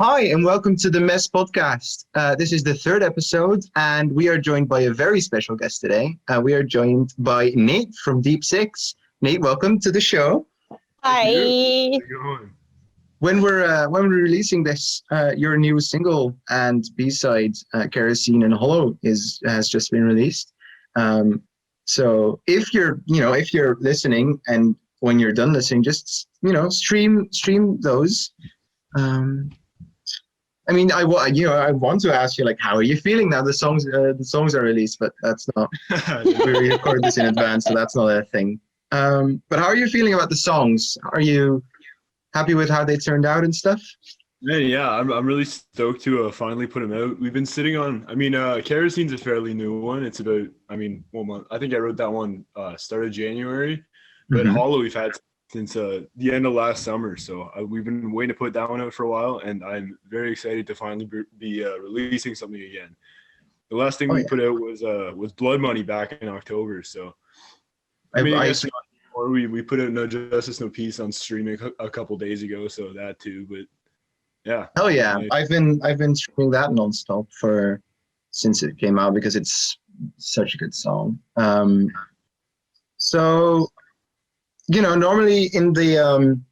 Hi, and welcome to the Mess Podcast. This is the third episode, and we are joined by a very special guest today. We are joined by Nate from Deepsix. Nate, welcome to the show. Thank you. Hi. How's it going? When we're releasing this, your new single and B-side, "Kerosene and Hollow," has just been released. Um, so if you're listening, and when you're done listening, just stream those. Um, I want to ask you, like, how are you feeling now? The songs are released, but that's not. We record this in advance, so that's not a thing. But how are you feeling about the songs? Are you happy with how they turned out and stuff? Yeah, I'm really stoked to finally put them out. We've been sitting on. Kerosene's a fairly new one. It's about, 1 month. I think I wrote that one start of January, but Mhm. Hollow we've had since the end of last summer. So we've been waiting to put that one out for a while, and I'm very excited to finally be releasing something again. The last thing Oh we yeah, put out was Blood Money back in October. So I I guess not anymore. We put out No Justice, No Peace on streaming a couple days ago, so that too. But yeah, hell yeah. I, I've been streaming that nonstop for since it came out because it's such a good song. So normally in the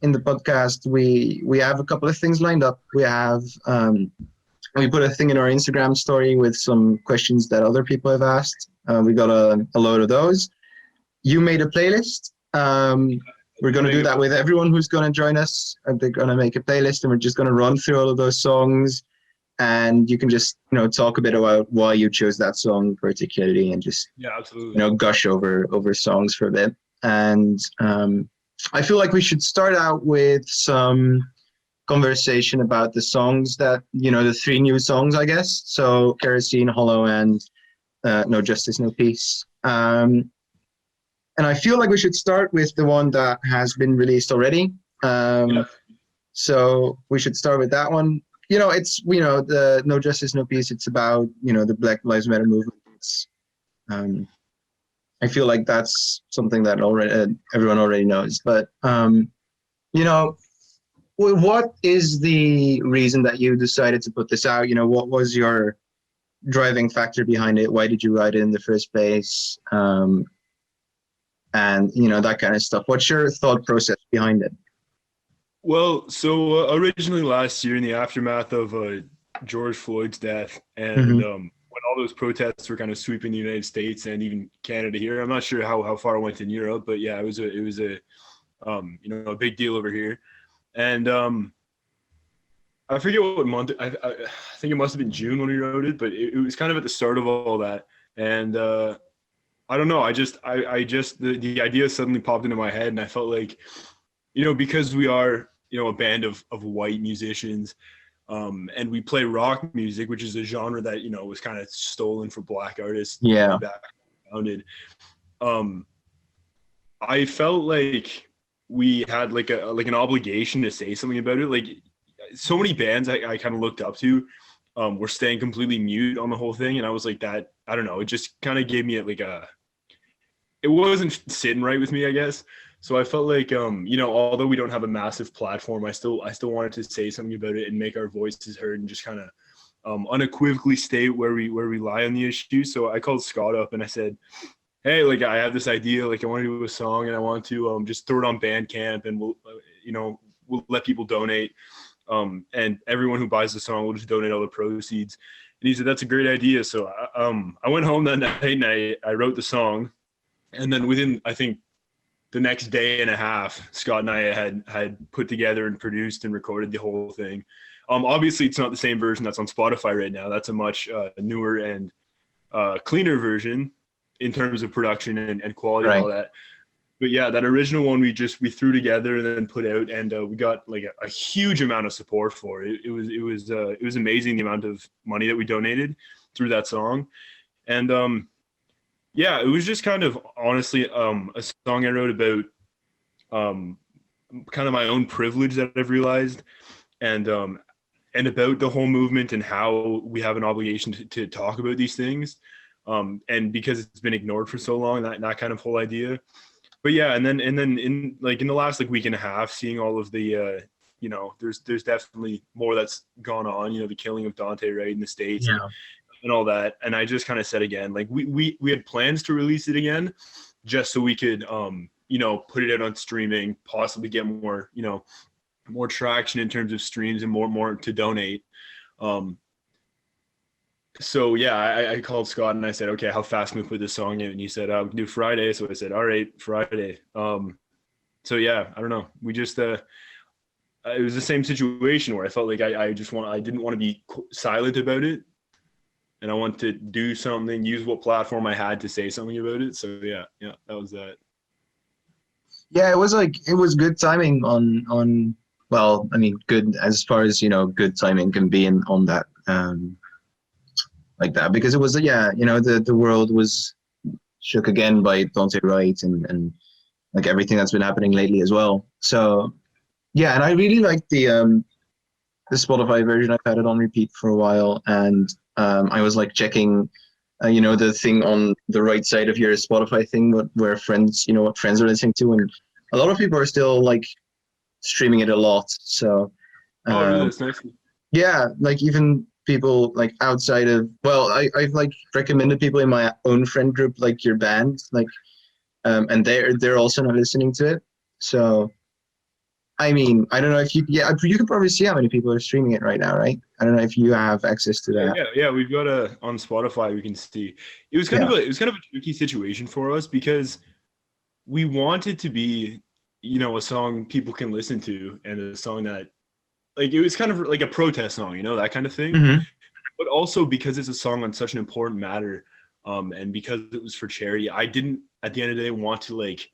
podcast we have a couple of things lined up. We put a thing in our Instagram story with some questions that other people have asked. We got a load of those. You made a playlist. We're going to do that with everyone who's going to join us. They're going to make a playlist, and we're just going to run through all of those songs. And you can just talk a bit about why you chose that song particularly, and just yeah, absolutely. gush over songs for a bit. And I feel like we should start out with some conversation about the songs the three new songs, I guess. So Kerosene, Hollow, and No Justice, No Peace. And I feel like we should start with the one that has been released already. Yeah, So we should start with that one. It's the No Justice, No Peace. It's about the Black Lives Matter movement. Um, I feel like that's something that already everyone already knows. But you know, what is the reason that you decided to put this out? What was your driving factor behind it? Why did you write it in the first place? And that kind of stuff. What's your thought process behind it? well, so originally last year, in the aftermath of George Floyd's death, and Mm-hmm. when all those protests were kind of sweeping the United States and even Canada here, I'm not sure how far it went in Europe, but yeah, it was a big deal over here. And I forget what month. I think it must have been June when we wrote it, but it was kind of at the start of all that. And I don't know. I just the idea suddenly popped into my head, and I felt like, because we are, a band of white musicians, and we play rock music, which is a genre that was kind of stolen from black artists way Yeah. back founded. Um, I felt like we had like an obligation to say something about it. Like, so many bands I kind of looked up to were staying completely mute on the whole thing, and I was like, that I don't know. It just kind of gave me it wasn't sitting right with me, I guess. So I felt like, although we don't have a massive platform, I still wanted to say something about it and make our voices heard, and just kind of unequivocally state where we lie on the issue. So I called Scott up and I said, hey, like, I have this idea, like, I want to do a song, and I want to just throw it on Bandcamp, and we'll let people donate, and everyone who buys the song will just donate all the proceeds. And he said that's a great idea. So I went home that night and I wrote the song, and then within, I think, the next day and a half, Scott and I had put together and produced and recorded the whole thing. Obviously, it's not the same version that's on Spotify right now. That's a much newer and cleaner version in terms of production and quality and Right. all that. But yeah, that original one we threw together and then put out, and we got like a huge amount of support for it. It was amazing, the amount of money that we donated through that song. And yeah, it was just kind of honestly a song I wrote about um, kind of my own privilege that I've realized, and about the whole movement and how we have an obligation to talk about these things, and because it's been ignored for so long, that kind of whole idea. But yeah, and then in the last like week and a half, seeing all of the you know, there's definitely more that's gone on, you know, the killing of Dante, right, in the States, Yeah. and all that. And I just kind of said again, like we had plans to release it again just so we could you know, put it out on streaming, possibly get more, you know, more traction in terms of streams and more to donate. So yeah, I called Scott and I said, okay, how fast can we put this song in? And he said, we can do Friday. So I said, all right, Friday. So yeah, I don't know. We just it was the same situation where I felt like I didn't want to be silent about it, and I wanted to do something, use what platform I had to say something about it. So yeah, that was that. Yeah, it was good timing on well, I mean, good as far as, you know, good timing can be in on that like that, because it was, yeah, you know, the world was shook again by Don't Right, and like everything that's been happening lately as well. So yeah, and I really like the Spotify version. I've had it on repeat for a while, and I was like checking, you know, the thing on the right side of your Spotify thing, where friends, you know, what friends are listening to, and a lot of people are still like streaming it a lot. So Oh, really? um, That's nice. yeah, like even people like outside of, well, I've like recommended people in my own friend group like your band, like and they're also not listening to it. So I mean, I don't know if you, yeah, you can probably see how many people are streaming it right now, right? I don't know if you have access to that. Yeah. We've got on Spotify. We can see. Yeah. It was kind of a tricky situation for us because we wanted to be, you know, a song people can listen to, and a song that, like, it was kind of like a protest song, you know, that kind of thing. Hmm. But also because it's a song on such an important matter, and because it was for charity, I didn't at the end of the day want to like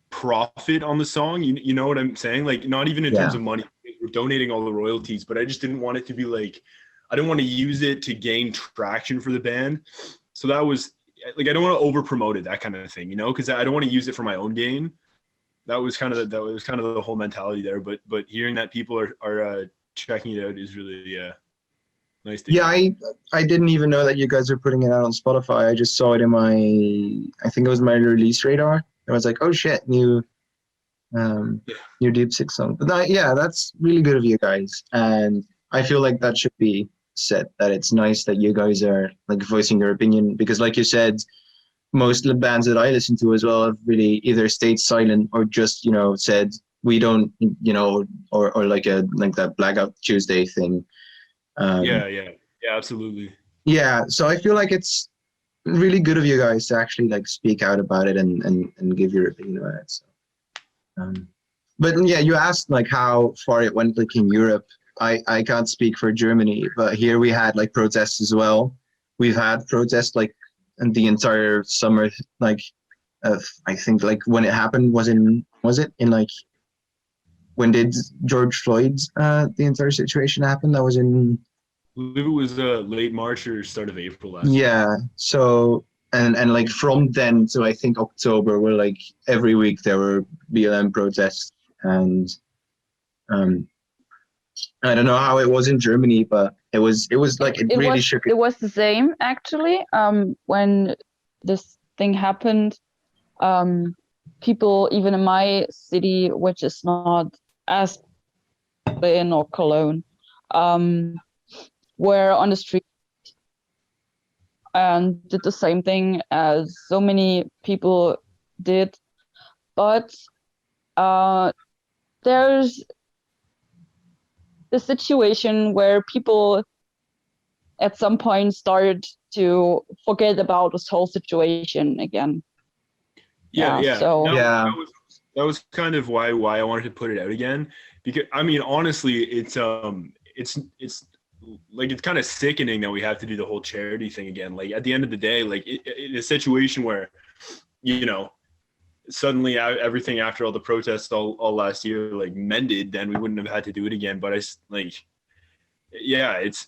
profit on the song. You know what I'm saying? Like, not even in terms Yeah. of money. We're donating all the royalties, but I just didn't want it to be like, I didn't want to use it to gain traction for the band. So that was like, I don't want to over promote it, that kind of thing, you know, because I don't want to use it for my own gain. That was kind of the whole mentality there. But hearing that people are checking it out is really nice to Yeah, hear. I didn't even know that you guys are putting it out on Spotify. I just saw it in my, I think it was my release radar. I was like, oh shit, um Yeah. new Deepsix song. But that, yeah, that's really good of you guys. And I feel like that should be said, that it's nice that you guys are like voicing your opinion, because like you said, most of the bands that I listen to as well have really either stayed silent or just, you know, said we don't, you know, or like that Blackout Tuesday thing. Um, Yeah, absolutely. yeah, so I feel like it's really good of you guys to actually like speak out about it and give your opinion about it. So, um, but yeah, you asked like how far it went like in Europe. I can't speak for Germany, but here we had like protests as well. We've had protests like in the entire summer, like I think like when it happened was it in like when did George Floyd's the entire situation happen? That was in, I believe it was late March or start of April last year. yeah. So and like from then to I think October, where like every week there were BLM protests, and um I don't know how it was in Germany, but it was like it really shook it. it was the same actually. When this thing happened, people even in my city, which is not as Berlin or Cologne, um, were on the street and did the same thing as so many people did. But there's the situation where people at some point started to forget about this whole situation again. Yeah. So Yeah, That was kind of why I wanted to put it out again, because I mean, honestly, it's like, it's kind of sickening that we have to do the whole charity thing again. Like, at the end of the day, like, in a situation where, you know, suddenly everything after all the protests all last year like mended, then we wouldn't have had to do it again. But like, yeah, it's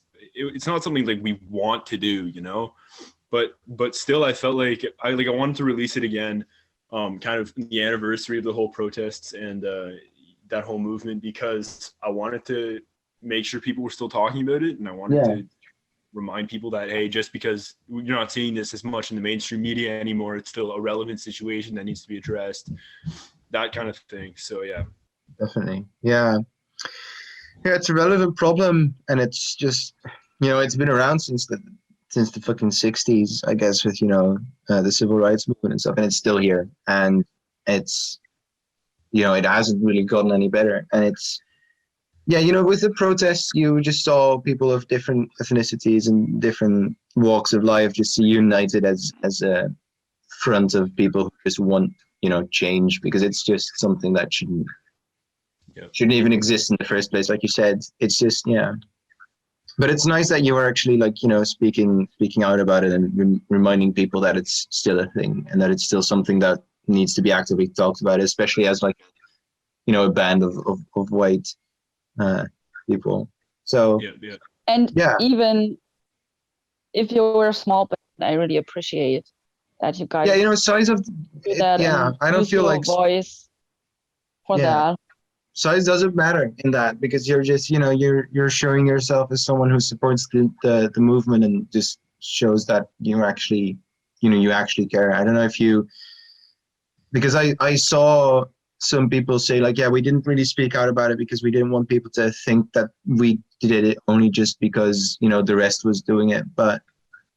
not something like we want to do, you know. But still, I felt like I wanted to release it again, kind of the anniversary of the whole protests and that whole movement, because I wanted to make sure people were still talking about it, and I wanted yeah, to remind people that, hey, just because you're not seeing this as much in the mainstream media anymore, it's still a relevant situation that needs to be addressed, that kind of thing. So yeah. definitely. Yeah. Yeah, it's a relevant problem, and it's just, it's been around since the fucking 60s, I guess, with the civil rights movement and stuff, and it's still here, and it's it hasn't really gotten any better, and it's with the protests, you just saw people of different ethnicities and different walks of life just united as a front of people who just want change, because it's just something that shouldn't even exist in the first place. Like you said, it's just but it's nice that you are actually speaking out about it and reminding people that it's still a thing and that it's still something that needs to be actively talked about, especially as a band of white people. So And yeah, even if you're a small band, I really appreciate that you guys size of do that. I don't feel like voice for that. Size doesn't matter in that, because you're just you're showing yourself as someone who supports the movement and just shows that you actually care. I don't know if you, because I saw some people say we didn't really speak out about it because we didn't want people to think that we did it only just because the rest was doing it. But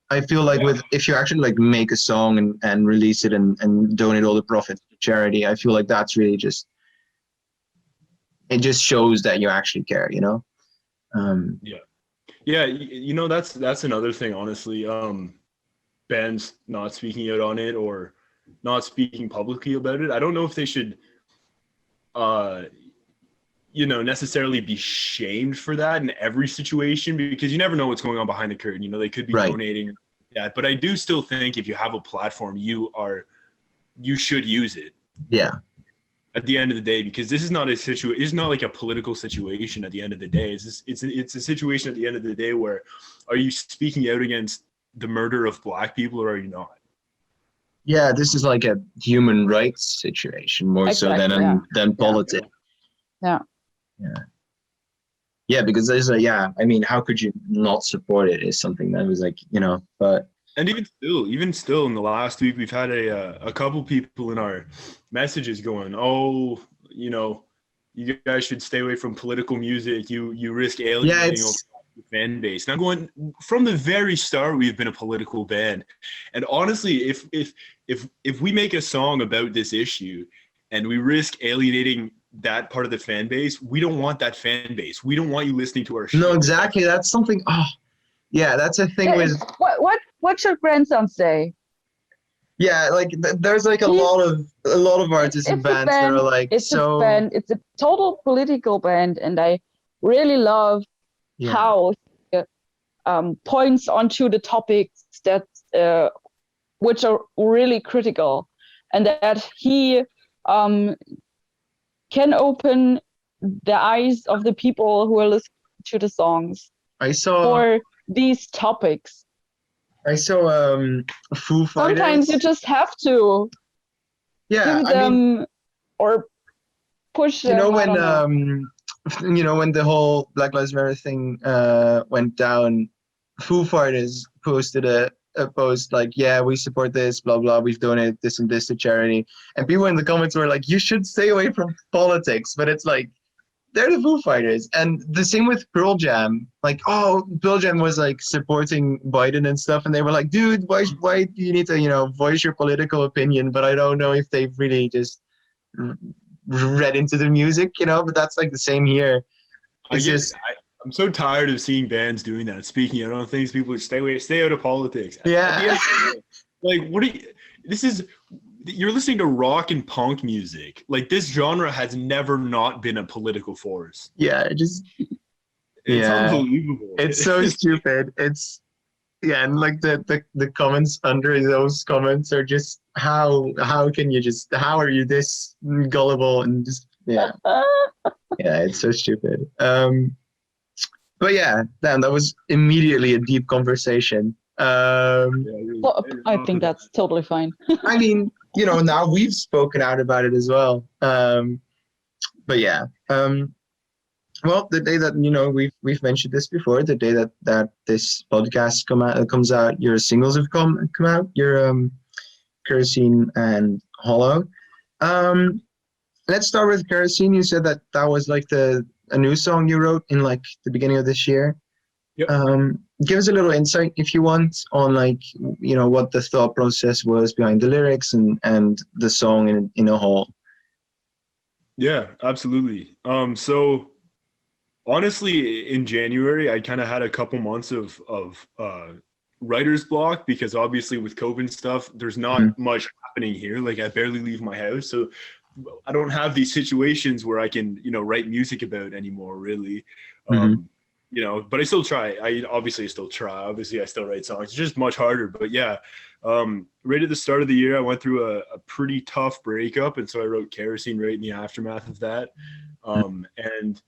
I feel like if you actually make a song and release it and donate all the profits to charity, I feel like that's really just, it just shows that you actually care, that's another thing, honestly. Bands not speaking out on it or not speaking publicly about it, I don't know if they should necessarily be shamed for that in every situation, because you never know what's going on behind the curtain. They could be donating that, but I do still think if you have a platform, you should use it. Yeah. At the end of the day, because this is not a situation, it's not like a political situation at the end of the day. It's a situation at the end of the day where, are you speaking out against the murder of Black people or are you not? Yeah, this is like a human rights situation more so than politics. Yeah. Yeah, because there's I mean, how could you not support it is something that was but. And even still in the last week, we've had a couple people in our messages going, oh, you guys should stay away from political music. You risk alienating the fan base. And I'm going, from the very start, we've been a political band. And honestly, if we make a song about this issue and we risk alienating that part of the fan base, we don't want that fan base. We don't want you listening to our shit. No, exactly. That's something. Oh, yeah, that's a thing with what should grandson say? Yeah, there's a lot of artists and bands that are it's a total political band, and I really love how he points onto the topics that which are really critical, and that he can open the eyes of the people who are listening to the songs for these topics. I saw Foo Fighters. Sometimes you just have to give them or push them. When when the whole Black Lives Matter thing went down, Foo Fighters posted a post we support this, blah blah, we've donated this and this to charity, and people in the comments were like, you should stay away from politics, but it's they're the Foo Fighters. And the same with Pearl Jam. Pearl Jam was supporting Biden and stuff, and they were like, dude, why do you need to voice your political opinion? But I don't know if they've really just read into the music, but that's the same here. I'm so tired of seeing bands doing that, speaking out on things. People stay out of politics. Yeah. What do you? You're listening to rock and punk music. This genre has never not been a political force. Yeah, it's unbelievable. It's so stupid. It's and the comments under those comments are just how are you this gullible and just it's so stupid. But damn, that was immediately a deep conversation. Well, I think that's totally fine. I mean, now we've spoken out about it as well. But well, the day that we've mentioned this before, the day that this podcast comes out, your singles have come out, your Kerosene and Hollow. Let's start with Kerosene. You said that was the a new song you wrote in like the beginning of this year. Yep. Give us a little insight if you want on like, you know, what the thought process was behind the lyrics and the song in a whole. Yeah, absolutely. So honestly, in January, I kind of had a couple months of writer's block because obviously with COVID and stuff, there's not much happening here. Like I barely leave my house, so I don't have these situations where I can, you know, write music about anymore. Really, you know. But I still try. I obviously still try. Obviously, I still write songs. It's just much harder. But yeah, right at the start of the year, I went through a pretty tough breakup, and so I wrote Kerosene right in the aftermath of that. And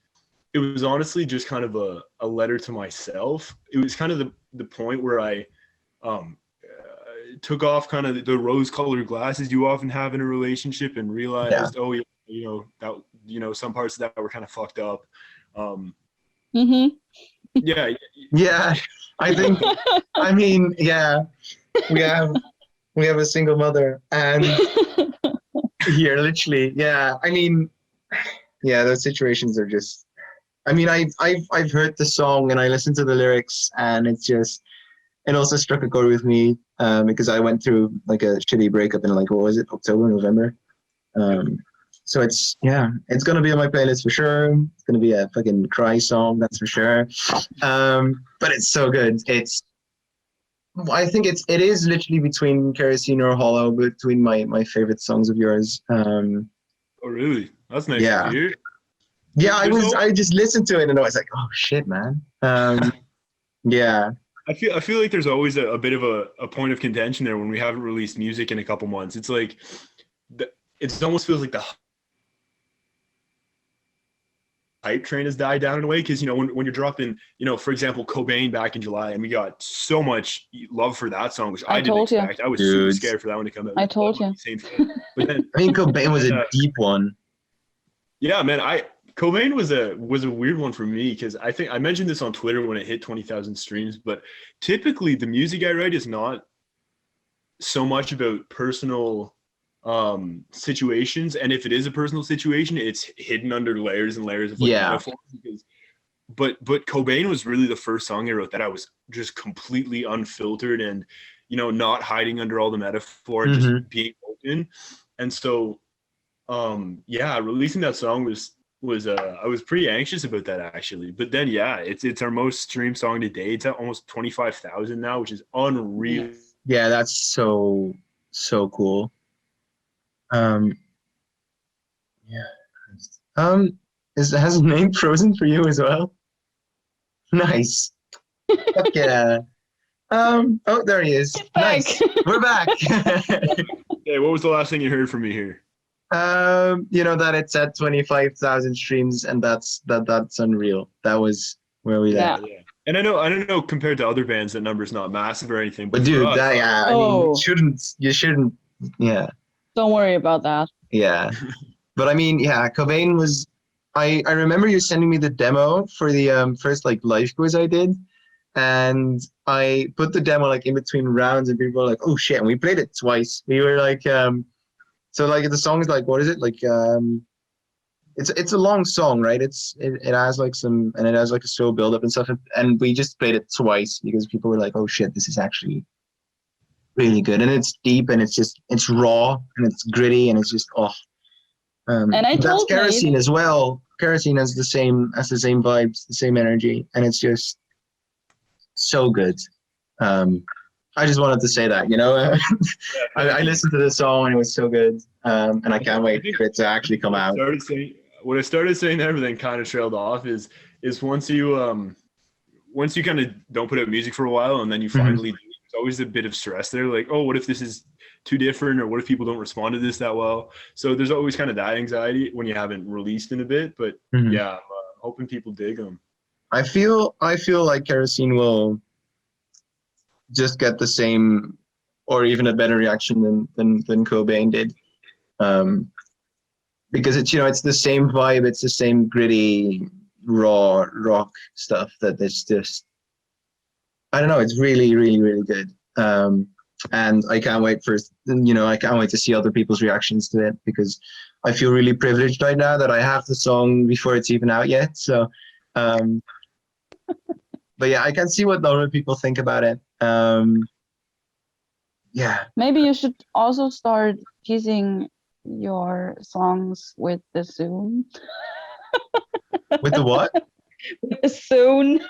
it was honestly just kind of a letter to myself. It was kind of the point where I took off kind of the rose-colored glasses you often have in a relationship and realized, oh, you know, that, you know, some parts of that were kind of fucked up. Yeah. Yeah, I think, I mean, yeah, we have a single mother and here, literally, yeah. I mean, yeah, those situations are just, I mean, I've heard the song and I listened to the lyrics and it's just, it also struck a chord with me because I went through like a shitty breakup in like, what was it, October, November? So it's, yeah, it's going to be on my playlist for sure. It's going to be a fucking cry song, that's for sure. But it's so good. I think it is literally between Kerosene or Hollow, between my favorite songs of yours. Oh, really? That's nice to hear. Yeah, I just listened to it and I was like, oh shit, man. Yeah. I feel like there's always a bit of a point of contention there when we haven't released music in a couple months. It's like, it almost feels like the hype train has died down in a way because, you know, when you're dropping, you know, for example, Cobain back in July, and we got so much love for that song, which I didn't expect. I was super scared for that one to come out. I told you. Same thing. But then, I mean, Cobain was a deep one. Yeah, man. Cobain was a weird one for me because I think I mentioned this on Twitter when it hit 20,000 streams. But typically, the music I write is not so much about personal situations, and if it is a personal situation, it's hidden under layers and layers of metaphors. But Cobain was really the first song I wrote that I was just completely unfiltered and, you know, not hiding under all the metaphor, just being open. And so releasing that song was I was pretty anxious about that actually. But then it's our most streamed song to date. It's at almost 25,000 now, which is unreal. Yeah, that's so cool. Has his name frozen for you as well? Nice. Fuck yeah. Oh, there he is. Nice. We're back. Hey, what was the last thing you heard from me here? You know that it's at 25,000 streams, and that's unreal. That was where we left. Yeah. And I don't know compared to other bands that number's not massive or anything. But dude, us, I mean, you shouldn't. Yeah. Don't worry about that. Yeah, but I mean, yeah, Cobain was. I remember you sending me the demo for the first like live quiz I did, and I put the demo like in between rounds, and people were like, "Oh shit!" And we played it twice. We were like, so like the song is like, what is it like? It's a long song, right? It has like it has like a slow build up and stuff, and we just played it twice because people were like, "Oh shit, this is actually really good," and it's deep and it's raw and it's gritty and it's just and I told that's Kerosene as well. Kerosene has the same vibes, the same energy, and it's just so good. I just wanted to say that, you know. I listened to the song and it was so good, and I can't wait for it to actually come out. What I started saying there, but then kind of trailed off is once you kind of don't put out music for a while and then you finally do, there's always a bit of stress there, like, oh, what if this is too different, or what if people don't respond to this that well? So there's always kind of that anxiety when you haven't released in a bit, but yeah, I'm hoping people dig them. I feel like Kerosene will just get the same or even a better reaction than Cobain did, because it's, you know, it's the same vibe, it's the same gritty raw rock stuff that it's just, I don't know, it's really, really, really good. and I can't wait to see other people's reactions to it, because I feel really privileged right now that I have the song before it's even out yet. So, but yeah, I can see what other people think about it. Yeah. Maybe you should also start piecing your songs with the Zoom. With the what? Soon.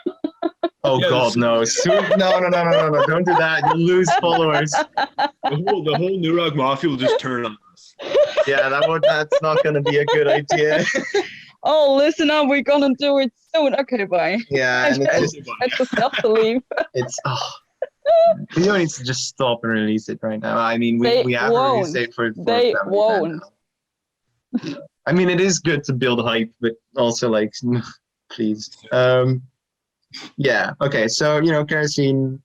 Oh Yeah, God, no! No! Don't do that. You'll lose followers. The whole New Rock Mafia will just turn on us. Yeah, that's not going to be a good idea. Oh, listen up! We're gonna do it soon. Okay, bye. Yeah, and I just have to leave. We don't need to just stop and release it right now. I mean, we have a release date for They won't. Now. I mean, it is good to build hype, but also like, please. Yeah. Okay. So Kerosene.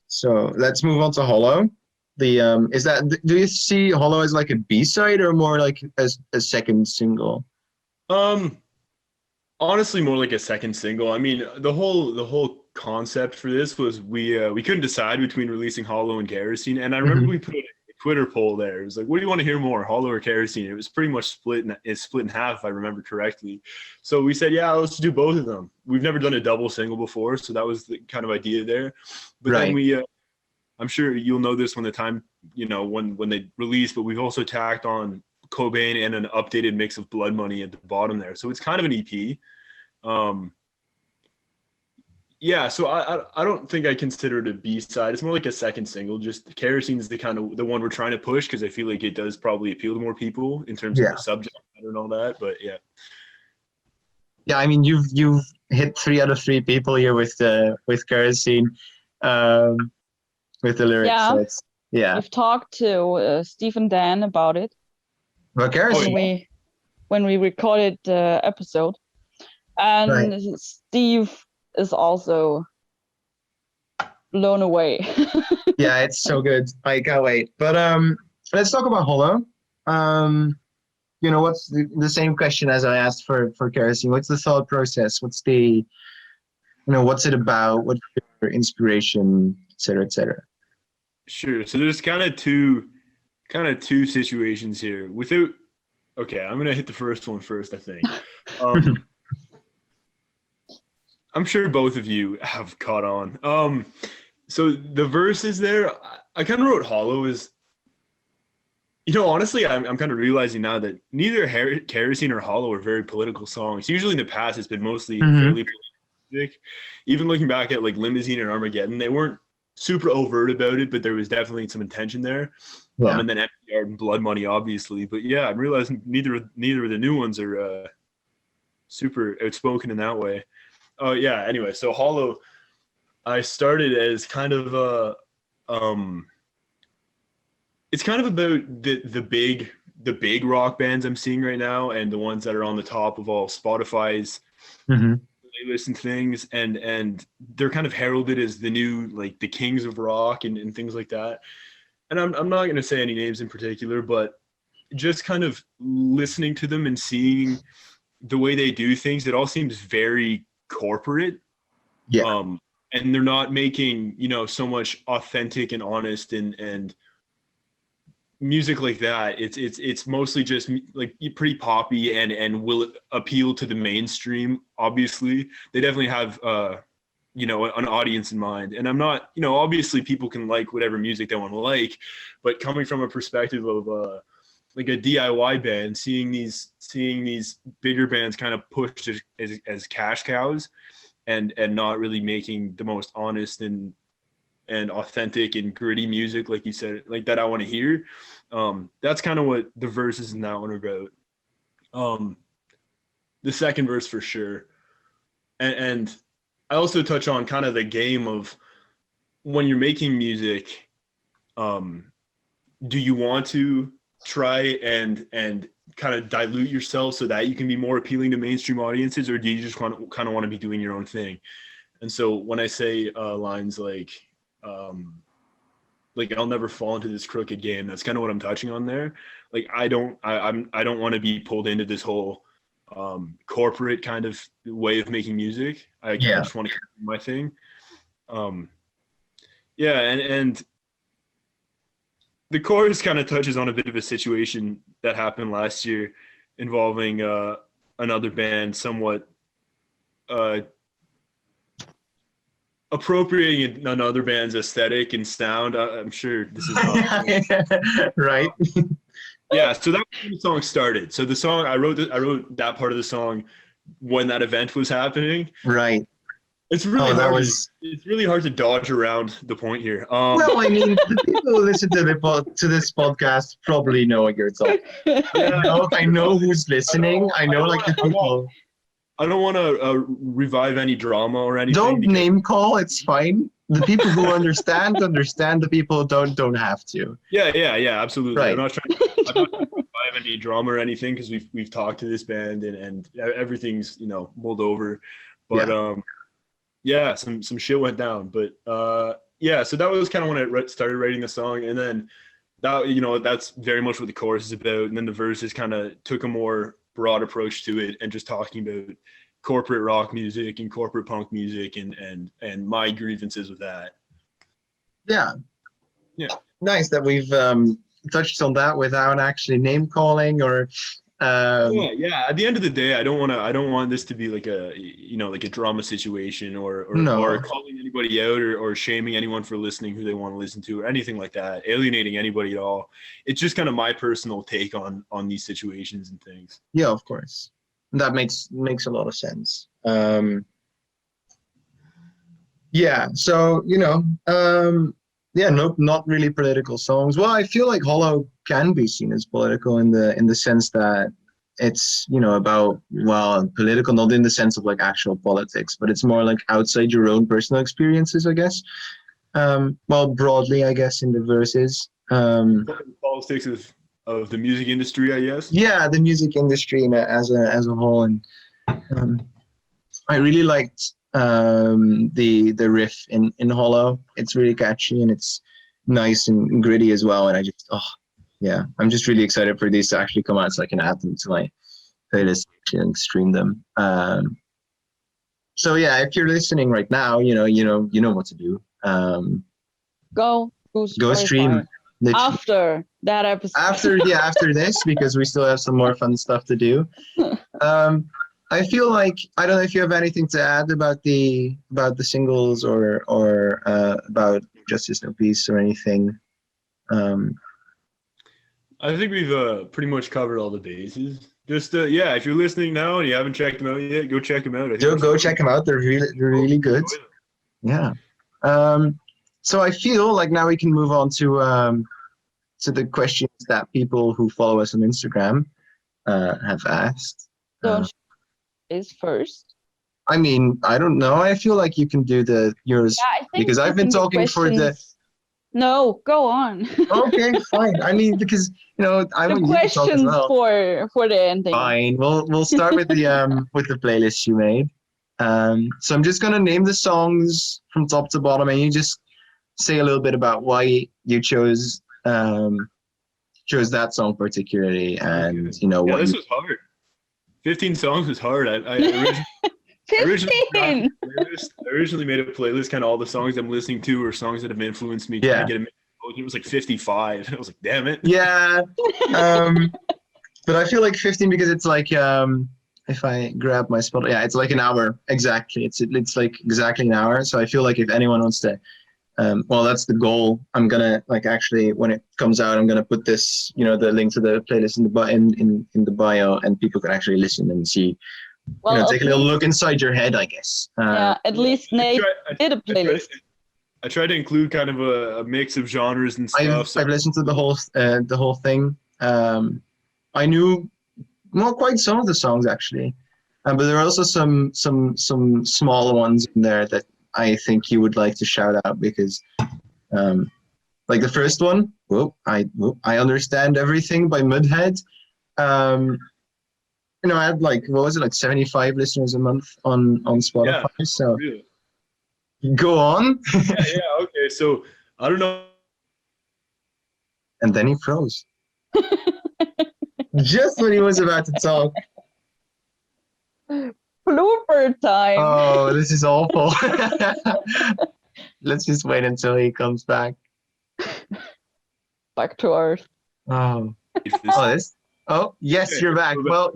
So let's move on to Hollow. Do you see Hollow as like a B-side or more like as a second single? Honestly, more like a second single. I mean, the whole concept for this was we couldn't decide between releasing Hollow and Kerosene, and I remember we put a Twitter poll there. It was like, what do you want to hear more, Hollow or Kerosene? It was pretty much split in half, if I remember correctly. So we said, yeah, let's do both of them. We've never done a double single before, so that was the kind of idea there. But then we, I'm sure you'll know this when the time, when they release, but we've also tacked on Cobain and an updated mix of Blood Money at the bottom there. So it's kind of an EP. Yeah, so I don't think I consider it a B-side. It's more like a second single. Just Kerosene is the one we're trying to push, because I feel like it does probably appeal to more people in terms of the subject matter and all that. But yeah. Yeah, I mean, you've hit 3 out of 3 people here with Kerosene, with the lyrics. Yeah. So We've talked to Steve and Dan about it. About Kerosene? When we recorded the episode. And Steve is also blown away. Yeah, it's so good. I can't wait. But let's talk about Hollow. What's the same question as I asked for Kerosene? What's the thought process? What's what's it about? What's your inspiration, et cetera, et cetera? Sure. So there's kind of two situations here. Okay, I'm gonna hit the first one first, I think. I'm sure both of you have caught on. So the verses there, I kind of wrote Hollow as, honestly, I'm kind of realizing now that neither Kerosene or Hollow are very political songs. Usually in the past, it's been mostly fairly political music. Even looking back at like Limousine and Armageddon, they weren't super overt about it, but there was definitely some intention there. Yeah. And then NPR and Blood Money, obviously. But yeah, I'm realizing neither of the new ones are super outspoken in that way. Yeah, anyway, so Hollow, I started as kind of it's kind of about the big rock bands I'm seeing right now, and the ones that are on the top of all Spotify's playlists and things, and they're kind of heralded as the new, like, the kings of rock and things like that. And I'm not going to say any names in particular, but just kind of listening to them and seeing the way they do things, it all seems very corporate. Yeah. And they're not making, so much authentic and honest and music like that. It's mostly just like pretty poppy and will appeal to the mainstream. Obviously, they definitely have an audience in mind. And I'm not, obviously people can like whatever music they want to like, but coming from a perspective of like a DIY band, seeing these bigger bands kind of pushed as cash cows and not really making the most honest and authentic and gritty music, like you said, like that I want to hear. That's kind of what the verses in that one are about. The second verse for sure. And I also touch on kind of the game of when you're making music, do you want to try and kind of dilute yourself so that you can be more appealing to mainstream audiences, or do you just kind of want to be doing your own thing? And so when I say lines like I'll never fall into this crooked game, that's kind of what I'm touching on there. Like I don't want to be pulled into this whole corporate kind of way of making music. I just want to do my thing. Yeah, and the chorus kind of touches on a bit of a situation that happened last year involving another band somewhat appropriating another band's aesthetic and sound. I'm sure this is not right. Yeah, so that's when the song started. So the song I wrote that part of the song when that event was happening. Right. It's really it's really hard to dodge around the point here. Well, I mean, the people who listen to this podcast probably know what you're talking. Yeah, I know who's listening. I know like the people. I don't want to revive any drama or anything. Don't name call. It's fine. The people who understand. The people who don't have to. Yeah, absolutely. Right. I'm not trying to revive any drama or anything because we've talked to this band and everything's mulled over, but yeah, some shit went down, but yeah, so that was kind of when I started writing the song, and then that that's very much what the chorus is about, and then the verses kind of took a more broad approach to it and just talking about corporate rock music and corporate punk music and my grievances with that. Yeah. Nice that we've touched on that without actually name calling or yeah. At the end of the day, I don't want this to be like a like a drama situation or calling anybody out or shaming anyone for listening who they want to listen to or anything like that, alienating anybody at all. It's just kind of my personal take on these situations and things. Yeah, of course. That makes a lot of sense. Yeah, so nope, not really political songs. Well, I feel like Hollow can be seen as political in the sense that it's about political, not in the sense of like actual politics, but it's more like outside your own personal experiences, I guess. Broadly, I guess in the verses. Politics of the music industry, I guess. Yeah, the music industry as a whole, and I really liked the riff in Hollow. It's really catchy and it's nice and gritty as well. And I just I'm just really excited for these to actually come out so I can add them to my playlist and stream them. So yeah, if you're listening right now, you know what to do. Go stream after that episode. After this, because we still have some more fun stuff to do. I feel like I don't know if you have anything to add about the singles or about Justice No Peace or anything. I think we've pretty much covered all the bases. Just if you're listening now and you haven't checked them out yet, go check them out. Go check them out. They're really good. Yeah. So I feel like now we can move on to the questions that people who follow us on Instagram have asked. Is first. I mean, I don't know. I feel like you can do yours because I've been talking for the. No, go on. Okay, fine. I mean, because I want you to talk as well. for the ending. Fine. We'll start with the playlist you made. So I'm just gonna name the songs from top to bottom, and you just say a little bit about why you chose that song particularly, and what. This was hard. 15 songs was hard. I originally made a playlist, kind of all the songs I'm listening to or songs that have influenced me. Yeah. It was like 55. I was like, damn it. Yeah. But I feel like 15 because it's like if I grab my spot, it's like an hour exactly. It's like exactly an hour. So I feel like if anyone wants to, that's the goal. I'm gonna actually when it comes out, I'm gonna put this, the link to the playlist in the bio, and people can actually listen and see. Take a little look inside your head, I guess. At least Nate did a playlist. I try to include kind of a mix of genres and stuff. I've listened to the whole thing. I knew quite some of the songs actually, but there are also some smaller ones in there that I think you would like to shout out because, like the first one, I Understand Everything by Mudhead. I had like 75 listeners a month on Spotify. Yeah, so really. Go on. Okay. So I don't know. And then he froze. Just when he was about to talk. Blooper time. Oh, this is awful. Let's just wait until he comes back. Back to Earth. Oh, If this- oh, this. Oh, yes, Yeah, you're back. we're back. Well,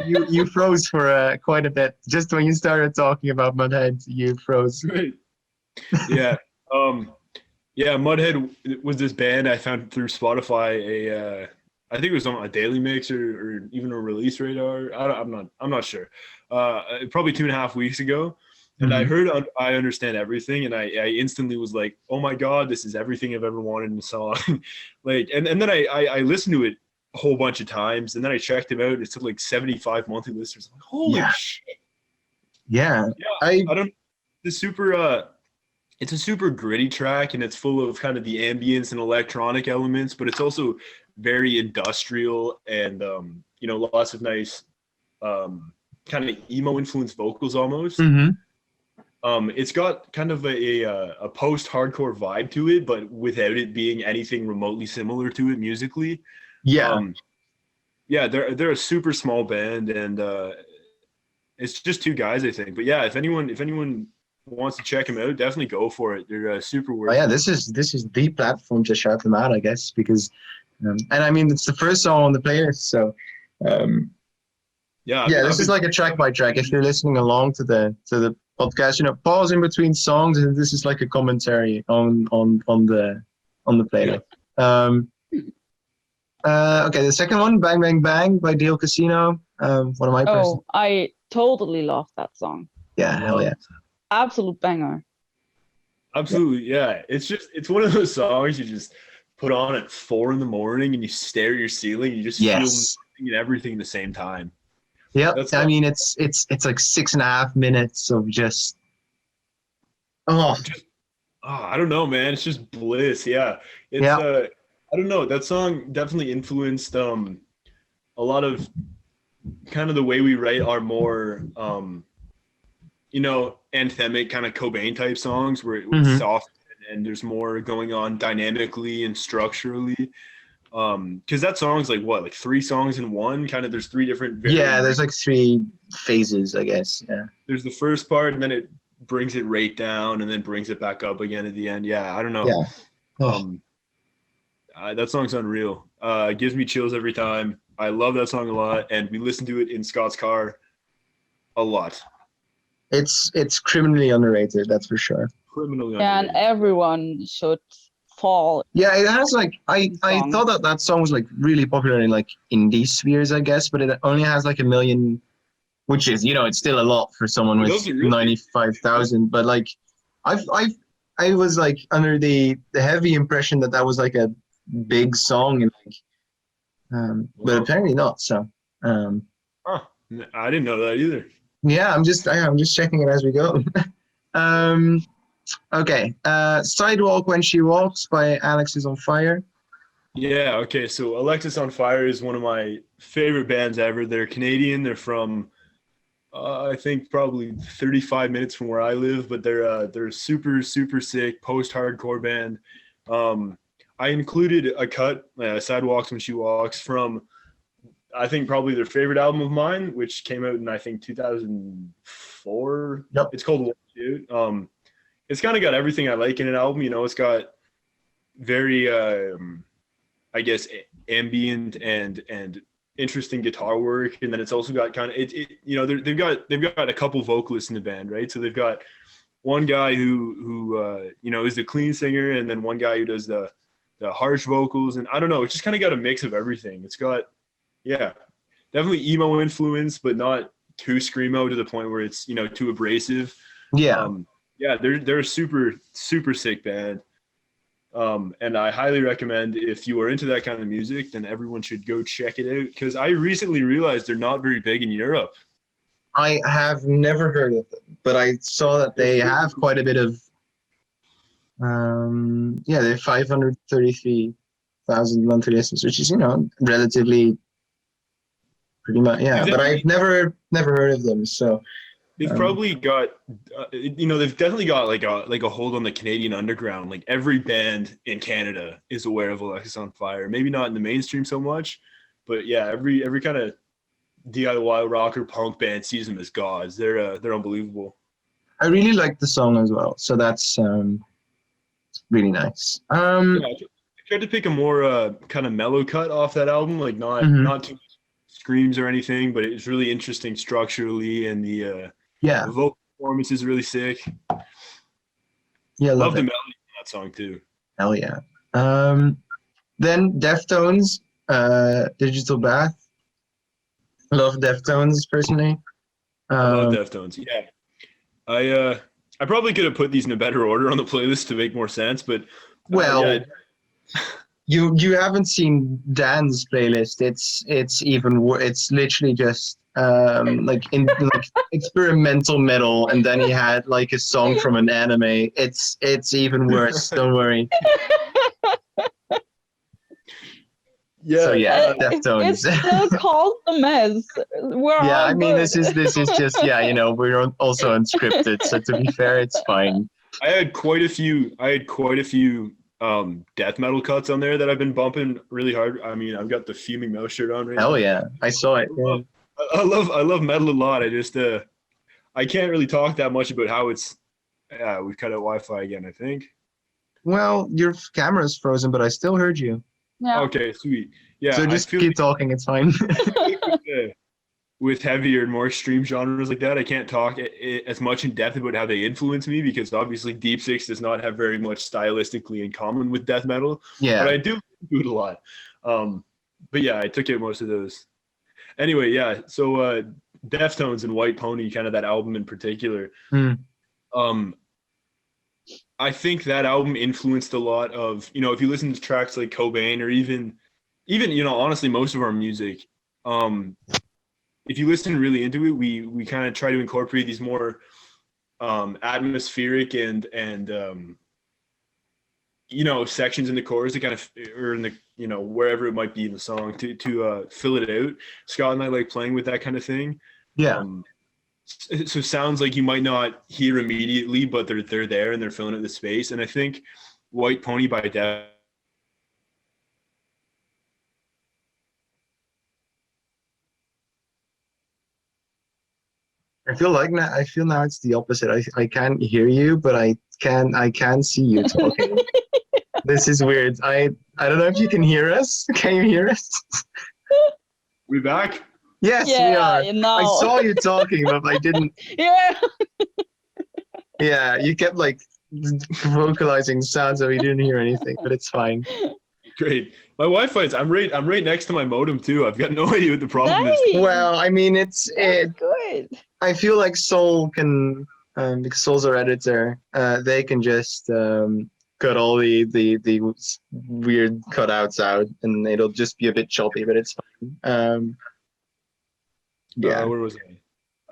you froze for quite a bit. Just when you started talking about Mudhead, you froze. Right. Yeah. Yeah, Mudhead was this band I found through Spotify. I think it was on a daily mix or even a release radar. I'm not sure. Probably 2.5 weeks ago, and I heard I Understand Everything, and I instantly was like, oh my god, this is everything I've ever wanted in a song. Like, and then I listened to it a whole bunch of times, and then I checked him out. It took like 75 monthly listeners. I'm like, holy shit! Yeah. I don't. The super. It's a super gritty track, and it's full of kind of the ambience and electronic elements, but it's also very industrial and lots of nice kind of emo influenced vocals almost. It's got kind of a post-hardcore vibe to it, but without it being anything remotely similar to it musically. Yeah. Yeah, they're a super small band, and it's just two guys, I think. But yeah, if anyone wants to check them out, definitely go for it. They're super worth. Oh yeah, this is the platform to shout them out, I guess, because, and I mean it's the first song on the playlist, so this is like a track by track. If you're listening along to the podcast, pause in between songs, and this is like a commentary on the playlist. Okay, the second one, Bang Bang Bang by Deal Casino. One of my personal. I totally love that song. Yeah, hell yeah. Absolute banger. Absolutely, yeah. It's one of those songs you just put on at 4 a.m. and you stare at your ceiling. And you just feel nothing and everything at the same time. Yeah, I mean it's like 6.5 minutes of just. I don't know, man. It's just bliss. Yeah, I don't know. That song definitely influenced a lot of kind of the way we write our more anthemic kind of Cobain type songs where it's soft and there's more going on dynamically and structurally. Because that song's like 3 songs in one. Kind of there's 3 different. There's like 3 phases, I guess. Yeah. There's the first part, and then it brings it right down, and then brings it back up again at the end. Yeah, I don't know. Yeah. That song's unreal. It gives me chills every time. I love that song a lot, and we listen to it in Scott's car a lot. It's criminally underrated, that's for sure. Criminally underrated. And everyone should fall. Yeah, it has like I thought that song was like really popular in like indie spheres, I guess, but it only has like 1 million, which is it's still a lot for someone with 95,000. But like I was like under the heavy impression that was like a big song, and like but apparently not. So I didn't know that either. Yeah, I'm just checking it as we go. Okay, Sidewalk When She Walks by Alex is on Fire. Yeah, okay, so Alexis on Fire is one of my favorite bands ever. They're Canadian. They're from I think probably 35 minutes from where I live, but they're super sick post-hardcore band. I included a cut, Sidewalks When She Walks, from I think probably their favorite album of mine, which came out in I think 2004. Yep. It's called Shoot. It's kind of got everything I like in an album. It's got very I guess ambient and interesting guitar work, and then it's also got kind of they've got a couple vocalists in the band, right? So they've got one guy who is the clean singer, and then one guy who does the harsh vocals, and I don't know, it's just kind of got a mix of everything. It's got definitely emo influence, but not too screamo to the point where it's too abrasive. They're a super sick band. And I highly recommend, if you are into that kind of music, then everyone should go check it out, because I recently realized they're not very big in Europe. I have never heard of them, but I saw that they have quite a bit of they're 533,000 monthly listeners, which is relatively pretty much but I've never heard of them. So they've probably got they've definitely got like a hold on the Canadian underground. Like every band in Canada is aware of Alexis on Fire. Maybe not in the mainstream so much, but every kind of DIY rock or punk band sees them as gods. They're unbelievable. I really like the song as well. So that's really nice. Yeah, I tried to pick a more kind of mellow cut off that album, like Mhm. not too much screams or anything, but it's really interesting structurally, and Yeah, the vocal performance is really sick. yeah, I Love love the it. melody in that song too. Hell yeah. Then Deftones, Digital Bath. Love Deftones personally. I love Um, Deftones. Yeah, I probably could have put these in a better order on the playlist to make more sense, but yeah, well, you haven't seen Dan's playlist. It's literally just like experimental metal, and then he had like a song from an anime. It's even worse. Don't worry. So yeah, yeah, It's Deftones. still called a mess. We're Yeah, all I mean good. this is just yeah, we're also unscripted, so to be fair, it's fine. I had quite a few. Death metal cuts on there that I've been bumping really hard. I mean, I've got the Fuming Mouse shirt on right Hell now. yeah, I saw it. Yeah. I love metal a lot. I just I can't really talk that much about how it's. Yeah, we've cut out Wi-Fi again, I think. Well, your camera's frozen, but I still heard you. Yeah. Okay, sweet. Yeah, So I just feel keep talking. It's fine. like with heavier and more extreme genres like that, I can't talk as much in depth about how they influence me because obviously Deepsix does not have very much stylistically in common with death metal, but Yeah. I do it a lot. But yeah, I took out most of those. Anyway, yeah. So Deftones and White Pony, kind of that album in particular. Mm. Um, I think that album influenced a lot of, if you listen to tracks like Cobain or even honestly most of our music. If you listen really into it, we kind of try to incorporate these more atmospheric and sections in the chorus to kind of, or in the wherever it might be in the song to fill it out. Scott and I like playing with that kind of thing. Yeah. So sounds like you might not hear immediately, but they're there and they're filling out the space. And I think White Pony by Def. I feel now it's the opposite. I can't hear you, but I can see you talking. This is weird. I don't know if you can hear us. Can you hear us? We back? Yes, we Yeah, are. I now. saw you talking, but I didn't. Yeah. Yeah, you kept like vocalizing sounds, so we didn't hear anything, but it's fine. Great. My Wi-Fi is. I'm right next to my modem too. I've got no idea what the problem is. Nice. Well, I mean, That's good. I feel like Soul can, because Soul's our editor, they can just cut all the weird cutouts out, and it'll just be a bit choppy, but it's fine. Yeah. Where was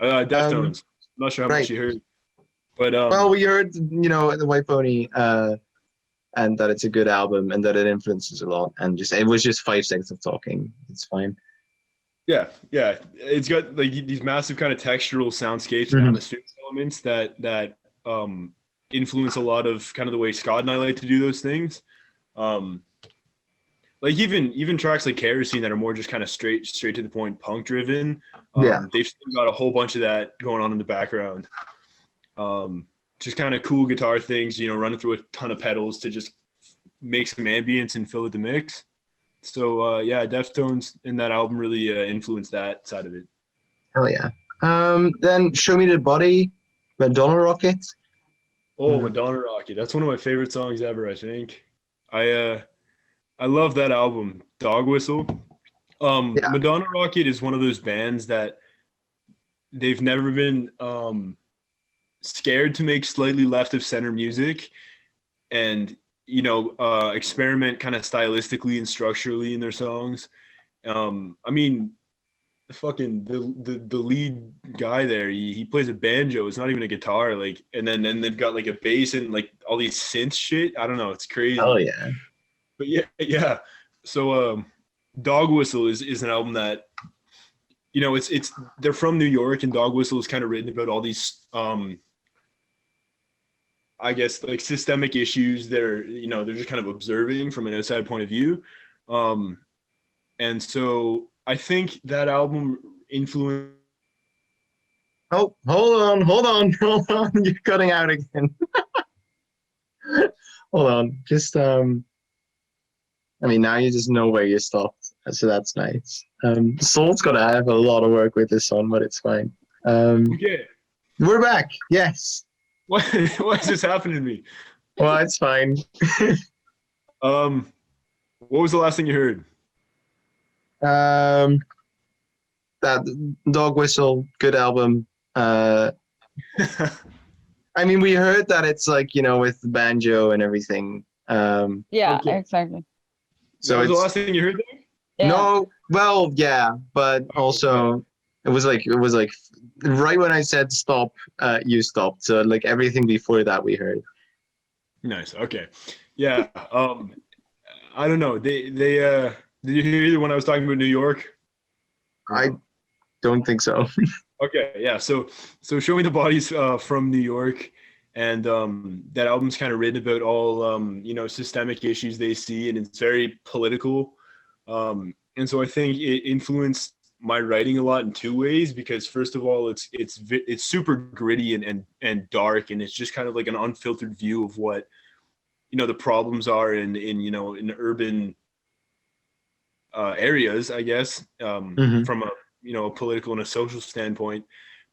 I? Deftones. I'm not sure how right. much you heard, but Well, we heard, the White Pony, and that it's a good album, and that it influences a lot, and it was just 5 seconds of talking. It's fine. yeah, it's got like these massive kind of textural soundscapes and Mhm. atmospheric elements that influence a lot of kind of the way Scott and I like to do those things. Like even tracks like Kerosene that are more just kind of straight to the point punk driven. Yeah. They've still got a whole bunch of that going on in the background. Just kind of cool guitar things, running through a ton of pedals to just make some ambience and fill out the mix. So yeah, Deftones in that album really influenced that side of it. Hell yeah. Then Show Me the Body, Madonna Rocket. Oh, Madonna Rocket. That's one of my favorite songs ever, I think. I love that album, Dog Whistle. Yeah. Madonna Rocket is one of those bands that they've never been scared to make slightly left of center music and experiment kind of stylistically and structurally in their songs. I mean, the lead guy there, he plays a banjo. It's not even a guitar, like, and then they've got like a bass and like all these synth shit. I don't know, it's crazy. Oh yeah. But yeah. So Dog Whistle is an album that it's they're from New York, and Dog Whistle is kind of written about all these I guess like systemic issues that are, they're just kind of observing from an outside point of view. And so I think that album influenced Oh, hold on. You're cutting out again. Hold on. Just I mean, now you just know where you stopped, so that's nice. Saul's gonna have a lot of work with this one, but it's fine. Okay. We're back. Yes. What is this happening to me? Well, it's fine. What was the last thing you heard? Um, that Dog Whistle, good album. I mean, we heard that it's like, with the banjo and everything. Yeah, Okay. exactly. That So was the it's last thing you heard there? Yeah. no, well, yeah, but also it was like right when I said stop, you stopped. So like everything before that we heard. Nice. Okay. Yeah. I don't know. They did you hear when I was talking about New York? I don't think so. Okay, yeah. So Show Me the Bodies from New York, and that album's kind of written about all systemic issues they see, and it's very political. And so I think it influenced my writing a lot in two ways, because first of all, it's super gritty and dark, and it's just kind of like an unfiltered view of what the problems are in urban areas, I guess, Hmm. from a political and a social standpoint,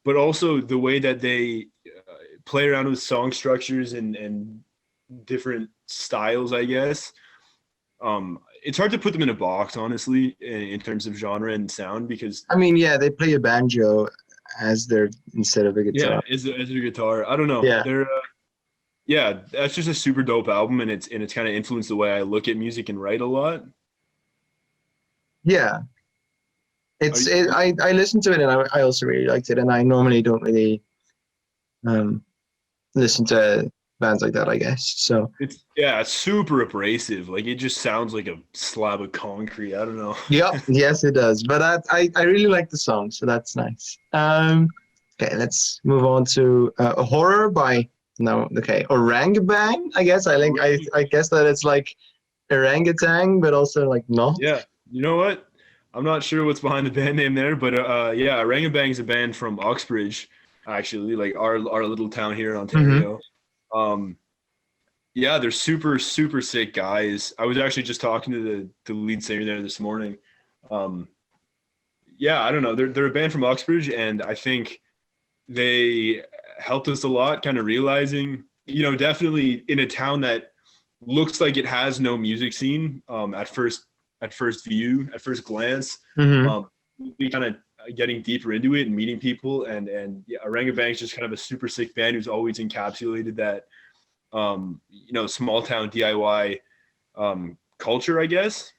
but also the way that they play around with song structures and different styles, I guess. It's hard to put them in a box, honestly, in terms of genre and sound, because I mean, yeah, they play a banjo as their instead of a yeah, guitar. as a guitar, I don't know. Yeah, They're yeah, that's just a super dope album, and it's kind of influenced the way I look at music and write a lot. yeah. Are It's you, it, I listened to it and I also really liked it, and I normally don't really um listen to bands like that, I guess. So it's super abrasive. Like it just sounds like a slab of concrete. I don't know. yep, yes, it does. But I really like the song, so that's nice. Okay, let's move on to horror by no, okay, orangutan. I guess I guess that it's like orangutan, but also like not. Yeah, you know what? I'm not sure what's behind the band name there, but yeah, Orangutan's a band from Uxbridge, actually, like our little town here in Hmm. Ontario. Um, yeah, they're super sick guys. I was actually just talking to the lead singer there this morning. Um, yeah, I don't know. They're a band from Uxbridge, and I think they helped us a lot, kind of realizing, definitely in a town that looks like it has no music scene at first view, at first glance. Hmm. Um, we kind of getting deeper into it and meeting people, and yeah, Orangutan's just kind of a super sick band who's always encapsulated that small town DIY culture, I guess.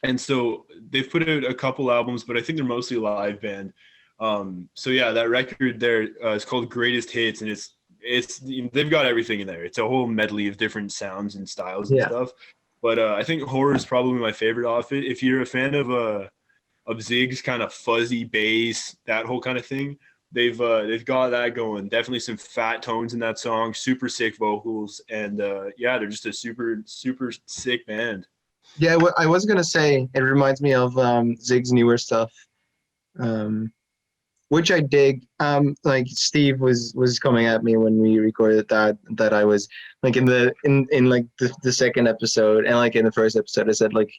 And so they've put out a couple albums, but I think they're mostly a live band. So yeah, that record there is called Greatest Hits, and it's they've got everything in there. It's a whole medley of different sounds and styles and Yeah. stuff. But I think horror is probably my favorite off it. If you're a fan of Zig's kind of fuzzy bass, that whole kind of thing, they've got that going. Definitely some fat tones in that song, super sick vocals, and yeah, they're just a super sick band. Yeah, I was gonna say it reminds me of Zig's newer stuff, um, which I dig. Like Steve was coming at me when we recorded that I was like in like the second episode, and like in the first episode I said like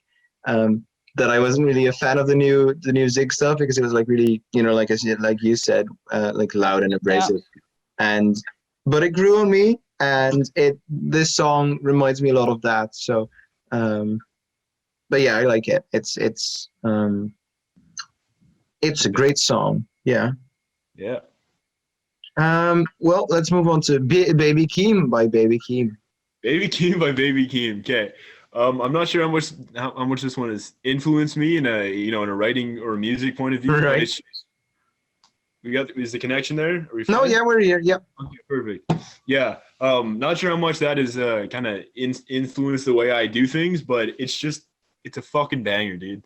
that I wasn't really a fan of the new Zig stuff because it was like really, like I said, like you said, like loud and Yeah. abrasive, and but it grew on me, and this song reminds me a lot of that. So um but yeah, I like it. It's a great song. Yeah. Yeah. Well, let's move on to Baby Keem by Baby Keem. Baby Keem by Baby Keem. Okay. I'm not sure how much this one has influenced me in a writing or a music point of view, but Right. it's is the connection there? Are we No, fine? yeah, we're here. Yep. Okay, perfect. Yeah. Not sure how much that is kind of influenced the way I do things, but it's a fucking banger, dude.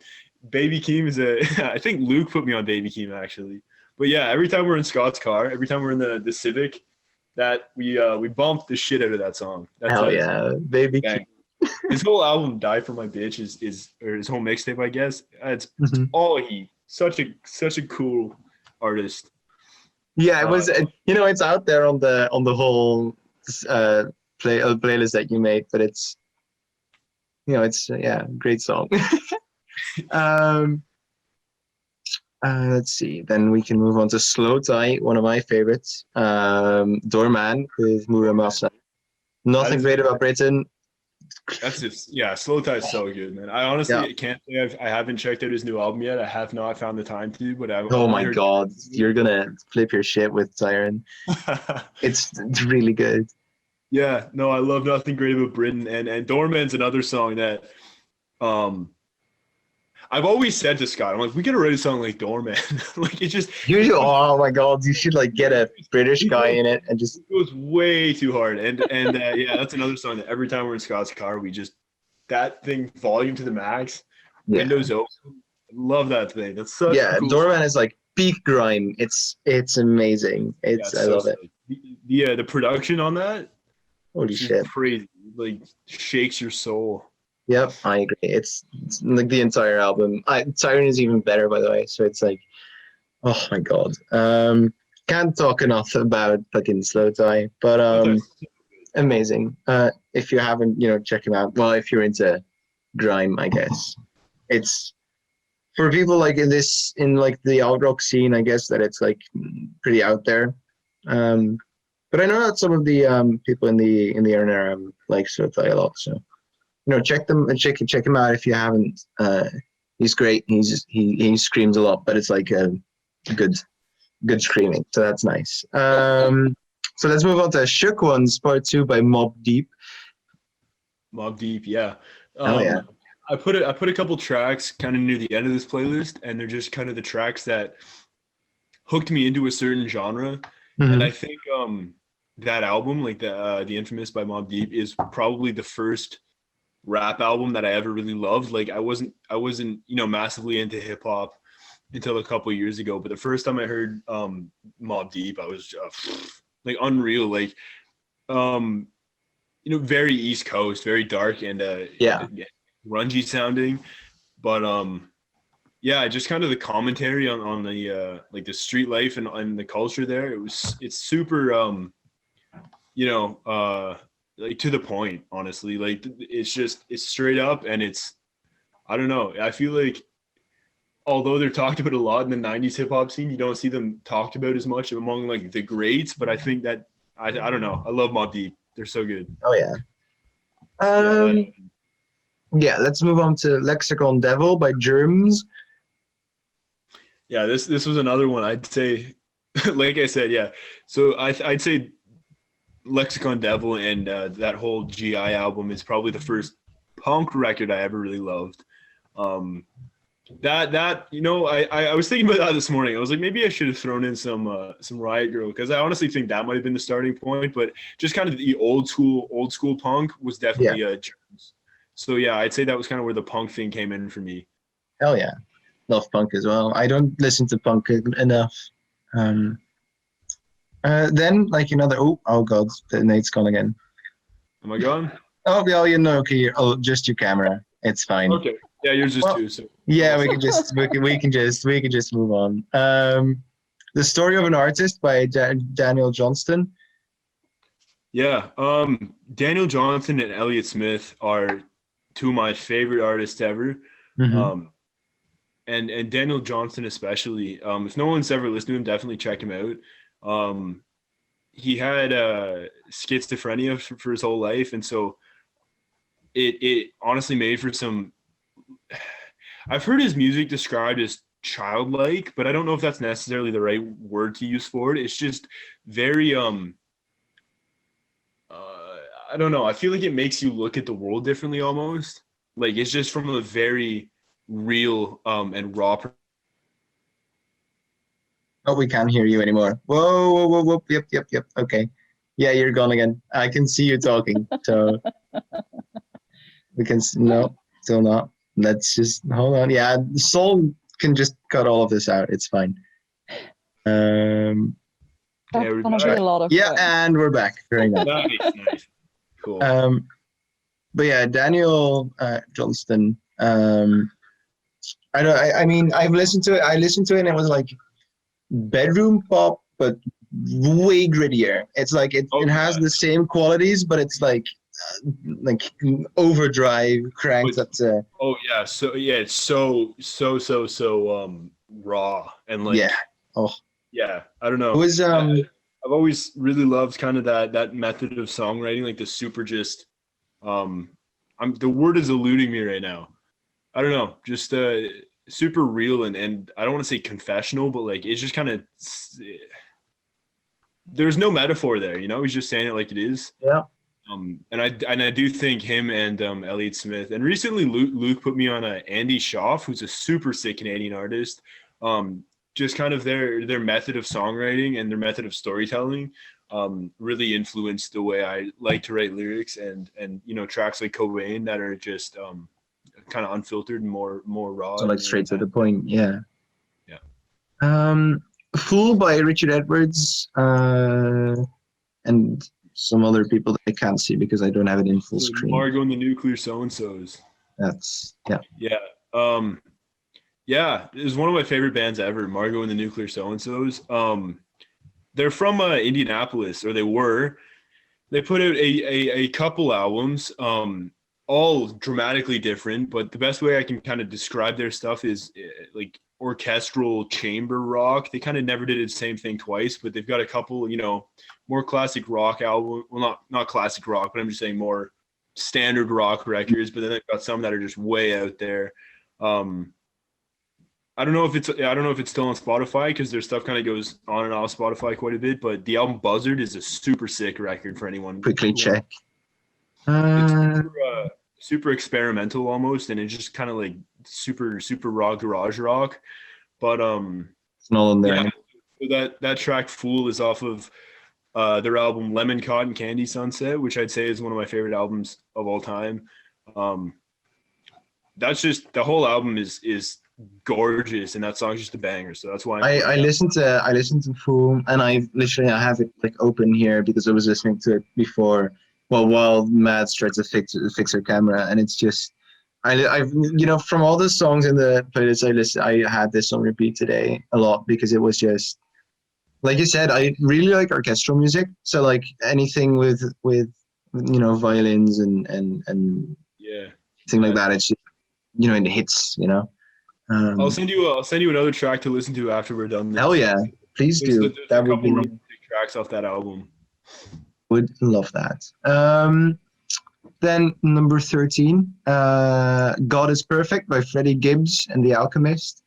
Baby Keem is I think Luke put me on Baby Keem actually. But yeah, every time we're in Scott's car, every time we're in the Civic, that we bump the shit out of that song. That's Hell yeah, Baby Keem. bang. His whole album, "Die for My Bitch," or his whole mixtape, I guess. It's Mhm. all he. Such a cool artist. Yeah, it was. It's out there on the whole playlist that you made, but it's it's great song. um, let's see. Then we can move on to Slow Tie, one of my favorites. Doorman with Muramasa. Nothing great about Britain. That's just Slow Tie is so good, man. I honestly can't say I haven't checked out his new album yet. I have not found the time to, but oh my god, you're gonna flip your shit with Siren. It's really good. Yeah, no, I love Nothing Great About Britain, and Doorman's another song that I've always said to Scott, I'm like, we gotta write a song like Doorman. Like it just oh my god, you should like get a British guy in it and just it goes way too hard. And that's another song that every time we're in Scott's car, we just that thing volume to the max, windows open. Love that thing. That's such a cool Doorman is like peak grime. It's amazing. I love it. The production on that, holy shit, crazy. Like shakes your soul. Yep, I agree. It's like the entire album. Siren is even better, by the way. So it's like, oh my god. Can't talk enough about fucking Slow Tie, but amazing. If you haven't, check him out. Well, if you're into grime, I guess it's for people like in like the alt rock scene. I guess that it's like pretty out there. But I know that some of the people in the internet like Slow Tie a lot. So. Check him out if you haven't. He's great. He screams a lot, but it's like good screaming. So that's nice. So let's move on to Shook Ones Part 2 by Mobb Deep. Mobb Deep, yeah. Oh yeah. I put a couple tracks kind of near the end of this playlist, and they're just kind of the tracks that hooked me into a certain genre. Mm-hmm. And I think that album, like the Infamous by Mobb Deep, is probably the first rap album that I ever really loved. Like I wasn't massively into hip hop until a couple of years ago, but the first time I heard Mobb Deep, I was like unreal, like very East Coast, very dark and grungy sounding, but just kind of the commentary on the like the street life and the culture there. It's super like to the point, honestly. Like it's straight up, and I don't know. I feel like although they're talked about a lot in the 90s hip hop scene, you don't see them talked about as much among like the greats, but I think that I don't know. I love Mobb Deep. They're so good. Oh yeah. Let's move on to Lexicon Devil by Germs. Yeah, this was another one I'd say like I said, yeah. So I'd say Lexicon Devil and that whole GI album is probably the first punk record I ever really loved. I was thinking about that this morning. I was like, maybe I should have thrown in some Riot Grrrl, because I honestly think that might have been the starting point. But just kind of the old school punk was definitely Germs. So yeah, I'd say that was kind of where the punk thing came in for me. Hell yeah, love punk as well. I don't listen to punk enough. Then like another oh god, Nate's gone again. Am I gone? Oh yeah, okay. Oh, just your camera. It's fine. Okay. Yeah, yours just too. So. Yeah, we can just move on. The Story of an Artist by Daniel Johnston. Yeah, Daniel Johnston and Elliott Smith are two of my favorite artists ever. Mm-hmm. And Daniel Johnston especially. If no one's ever listened to him, definitely check him out. He had schizophrenia for his whole life, and so it honestly made for some. I've heard his music described as childlike, but I don't know if that's necessarily the right word to use for it. It's just very I don't know. I feel like it makes you look at the world differently almost. Like it's just from a very real and raw. Oh, we can't hear you anymore. Whoa. Yep. Okay. Yeah, you're gone again. I can see you talking. So we can, no, still not. Let's just, hold on. Yeah, Soul can just cut all of this out. It's fine. That's gonna be a lot of fun. And we're back. Very nice. Nice. Cool. But yeah, Daniel Johnston. I mean, I've listened to it. I listened to it and it was like bedroom pop but way grittier. It's like it has the same qualities, but it's like overdrive cranked up to. Oh yeah, so yeah, it's so raw and like Yeah. Oh. Yeah, I don't know. It was I've always really loved kind of that method of songwriting, like the super just the word is eluding me right now. I don't know, just super real and I don't want to say confessional, but like it's just kind of there's no metaphor there, you know. He's just saying it like it is. Yeah. And I do think him and Elliott Smith, and recently Luke put me on Andy Schaaf, who's a super sick Canadian artist. Just kind of their method of songwriting and their method of storytelling really influenced the way I like to write lyrics and you know, tracks like Cobain that are just kind of unfiltered and more raw. So like straight to the point, yeah. Yeah. Fool by Richard Edwards and some other people that I can't see because I don't have it in full screen. Margo and the Nuclear So-and-Sos. That's yeah. Yeah. Yeah, it was one of my favorite bands ever, Margo and the Nuclear So-and-Sos. They're from Indianapolis, or they were. They put out a couple albums, all dramatically different, but the best way I can kind of describe their stuff is like orchestral chamber rock. They kind of never did the same thing twice, but they've got a couple, you know, more classic rock album. Well, not classic rock, but I'm just saying more standard rock records. But then they've got some that are just way out there. I don't know if it's still on Spotify because their stuff kind of goes on and off Spotify quite a bit. But the album Buzzard is a super sick record for anyone. Quickly check. It's super experimental almost, and it's just kind of like super raw garage rock. But it's not on there. Yeah, so that track "Fool" is off of their album Lemon Cotton Candy Sunset, which I'd say is one of my favorite albums of all time. That's just the whole album is gorgeous, and that song's just a banger. So that's why I listened to Fool, and I have it like open here because I was listening to it before. Well, while Mads tried to fix her camera, and it's just I've you know, from all the songs in the playlist I had this on repeat today a lot because it was just like you said. I really like orchestral music, so like anything with you know, violins and yeah, thing like that. It's just, you know, in the hits, you know. I'll send you another track to listen to after we're done. Hell yeah, please do. There's that a would be couple tracks off that album. Would love that. Then number 13, God is Perfect by Freddie Gibbs and The Alchemist.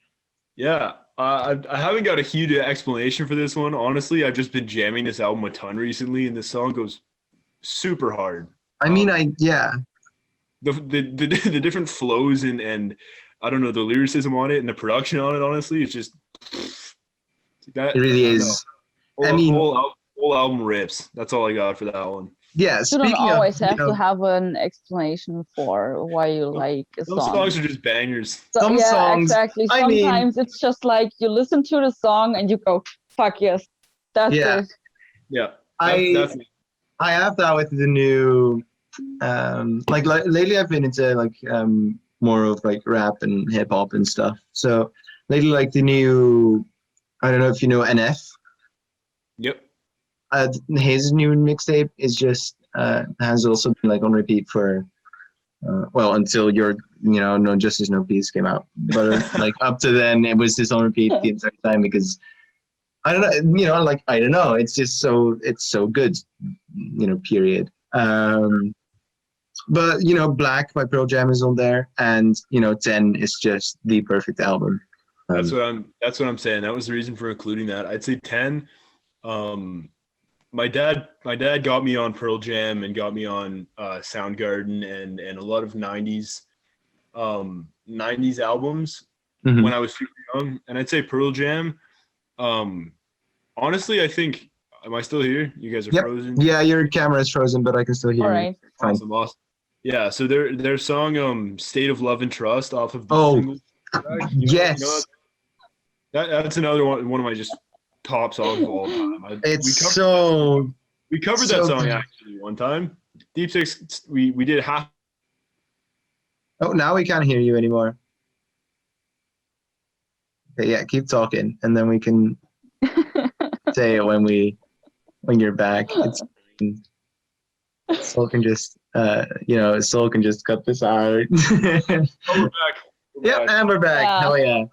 Yeah, I haven't got a huge explanation for this one. Honestly, I've just been jamming this album a ton recently, and this song goes super hard. I mean, the different flows and I don't know, the lyricism on it and the production on it, honestly, it's just that. It really is. Whole album rips. That's all I got for that one. Yeah, you don't always have to have an explanation for why you like a song. Some songs are just bangers. Some songs, exactly. Sometimes it's just like you listen to the song and you go, "Fuck yes, that's it." Yeah, I have that with the new. Like lately, I've been into like more of like rap and hip hop and stuff. So lately, like the new, I don't know if you know NF. Yep. His new mixtape is just has also been like on repeat for well, until your, you know, No Justice No Peace came out, but like up to then it was just on repeat the entire time because I don't know, you know, like I don't know, it's just it's so good, you know, period. But you know, Black by Pearl Jam is on there, and you know, 10 is just the perfect album. That's what I'm saying. That was the reason for including that. I'd say 10. My dad got me on Pearl Jam and got me on Soundgarden and a lot of 90s albums when I was super young. And I'd say Pearl Jam. Honestly, I think, am I still here? You guys are frozen? Yeah, your camera is frozen, but I can still hear you. All right. Awesome. Yeah, so their song State of Love and Trust off of the single track, yes. That's another one of my just top songs of all time. We covered that song actually one time. Deepsix, we did half. Oh, now we can't hear you anymore. Okay, yeah, keep talking, and then we can. say it when you're back. It's Soul can just Soul can just cut this out. Oh, we're back. Yep, and we're back. Yeah. Hell yeah.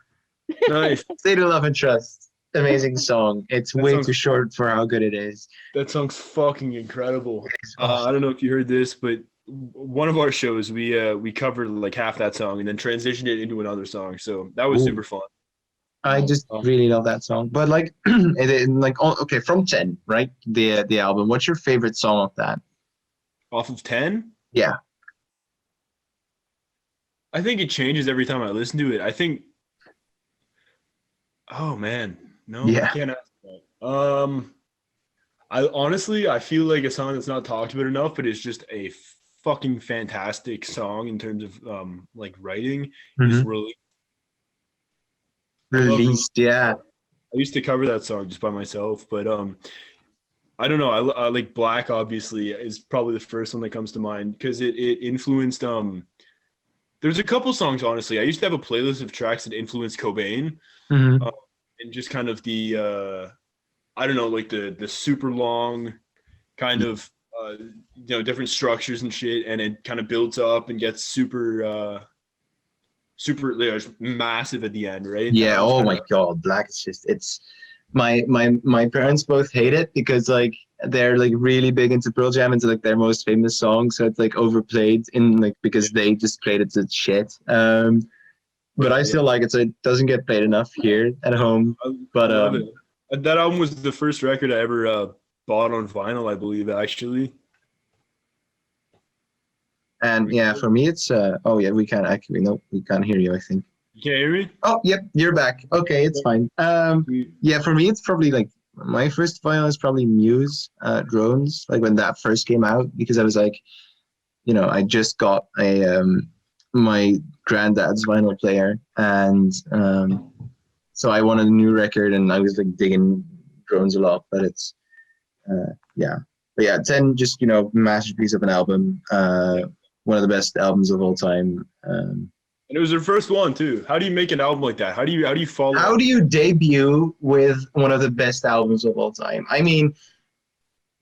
Nice. State of Love and Trust. Amazing song. It's That way song's too short for how good it is. That song's fucking incredible. awesome. I don't know if you heard this, but one of our shows we covered like half that song and then transitioned it into another song. So that was Ooh. super fun. I just really love that song. But like, okay, from 10, right? The album. What's your favorite song of that? Off of 10? Yeah. I think it changes every time I listen to it. I think. Oh man, no, Yeah. I can't ask that. I feel like a song that's not talked about enough, but it's just a fucking fantastic song in terms of like writing. Is really Released, yeah. I used to cover that song just by myself, but I don't know. I like Black. Obviously, is probably the first one that comes to mind because it influenced. There's a couple songs. Honestly, I used to have a playlist of tracks that influenced Cobain, and just kind of the I don't know, like the super long kind of different structures and shit, and it kind of builds up and gets super massive at the end, right? Yeah. Oh my God, Black is just it's my parents both hate it because like they're like really big into Pearl Jam and it's like their most famous song, so it's like overplayed in like because they just played it to shit. But I still like it, so it doesn't get played enough here at home. But I love it. That album was the first record I ever bought on vinyl, I believe, actually. And yeah, for me it's we can't hear you, I think. You can't hear me? Oh, yep, you're back. Okay, it's fine. Yeah, for me it's probably like my first vinyl is probably Muse, Drones, like when that first came out, because I was like, I just got a my granddad's vinyl player, and so I wanted a new record, and I was like digging Drones a lot, but it's yeah. But yeah, 10, just masterpiece of an album, one of the best albums of all time. And it was their first one too. How do you make an album like that? How do you follow? How do you debut with one of the best albums of all time? I mean,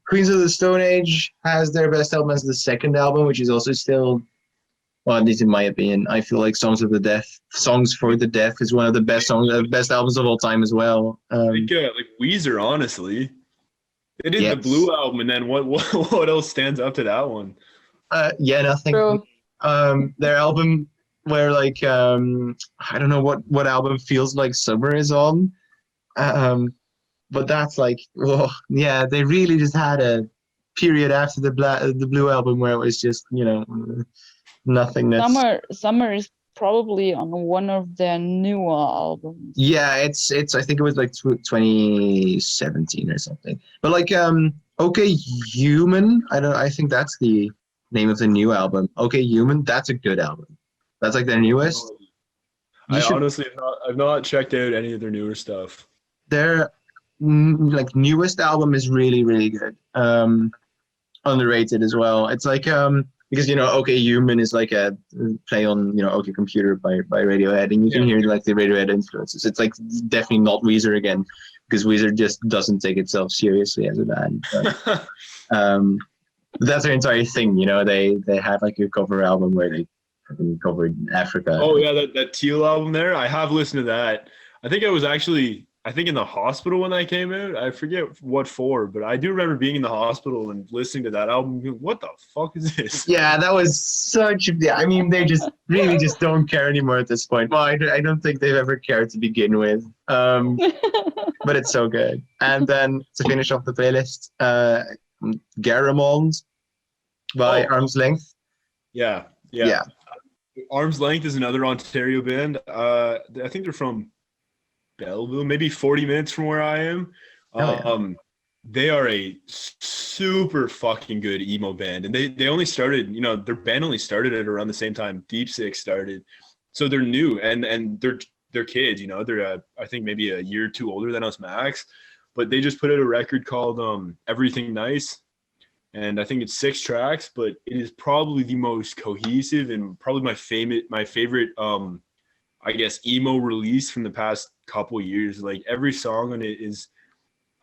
Queens of the Stone Age has their best album as the second album, which is also still, well, at least in my opinion, I feel like Songs for the Deaf is one of the best albums of all time as well. Like Weezer, honestly. They did the Blue album, and then what else stands up to that one? Nothing. True. Their album where like I don't know what album Feels Like Summer is on, but that's like, they really just had a period after the Blue album where it was just nothingness. Summer is probably on one of their newer albums. Yeah, it's I think it was like 2017 or something. But like Okay Human, I think that's the name of the new album. Okay Human, that's a good album. That's like their newest. Honestly I've not checked out any of their newer stuff. Their like newest album is really, really good. Underrated as well. It's like because Okay Human is like a play on OK Computer by Radiohead, and you can hear like the Radiohead influences. It's like definitely not Weezer again, because Weezer just doesn't take itself seriously as a band. But, that's their entire thing. They had like a cover album where they covered Africa. Oh yeah, that Teal album there. I have listened to that. I think I was actually in the hospital when that came out. I forget what for, but I do remember being in the hospital and listening to that album. What the fuck is this? Yeah, that was such. I mean, they just really just don't care anymore at this point. Well, I don't think they've ever cared to begin with. But it's so good. And then to finish off the playlist, Garamond by Arm's Length. Yeah. Arm's Length is another Ontario band. I think they're from Belleville, maybe 40 minutes from where I am. They are a super fucking good emo band, and they only started, their band only started at around the same time Deepsix started, so they're new and they're kids, they're I think maybe a year or two older than us max, but they just put out a record called Everything Nice, and I think it's 6 tracks, but it is probably the most cohesive and probably my favorite I guess emo release from the past couple years. Like every song on it is,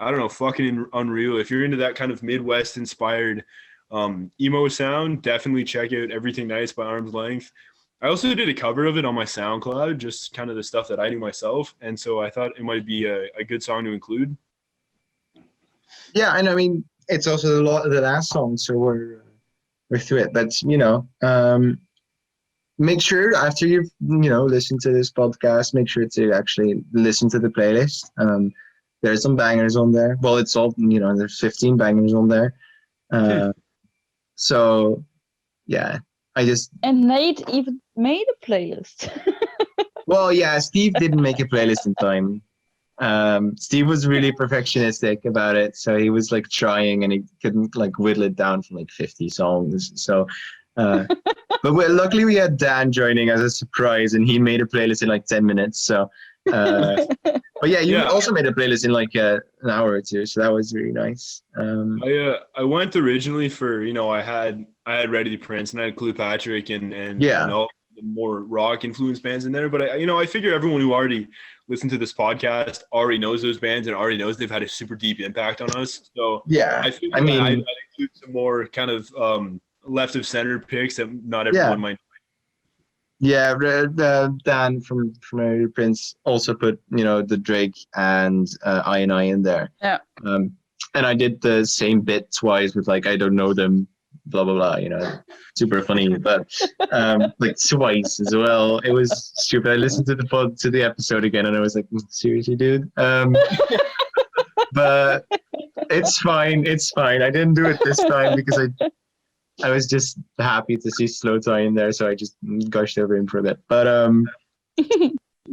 I don't know, fucking unreal. If you're into that kind of Midwest inspired emo sound, definitely check out Everything Nice by Arm's Length. I also did a cover of it on my SoundCloud, just kind of the stuff that I do myself. And so I thought it might be a good song to include. Yeah, and I mean, it's also the last song, so we're through it. But make sure after you've listened to this podcast, make sure to actually listen to the playlist. There's some bangers on there. Well, it's all there's 15 bangers on there. So yeah, And Nate even made a playlist. Well, yeah, Steve didn't make a playlist in time. Steve was really perfectionistic about it, so he was like trying, and he couldn't like whittle it down from like 50 songs. So, but luckily we had Dan joining as a surprise, and he made a playlist in like 10 minutes. So, but yeah, you also made a playlist in like an hour or two, so that was really nice. I went originally for I had Ready to Prince and I had Cleopatra and all the more rock influenced bands in there, but I figure everyone who already listened to this podcast already knows those bands and already knows they've had a super deep impact on us. So yeah, I mean, I'd include some more kind of left of center picks that not everyone might. Yeah, Dan from Ready to Prince also put the Drake and I and I in there. Yeah. And I did the same bit twice with like I don't know them, blah blah blah. Super funny, but like twice as well. It was stupid. I listened to the episode again, and I was like, seriously, dude. But it's fine. It's fine. I didn't do it this time because I was just happy to see Slow Tie in there, so I just gushed over him for a bit. But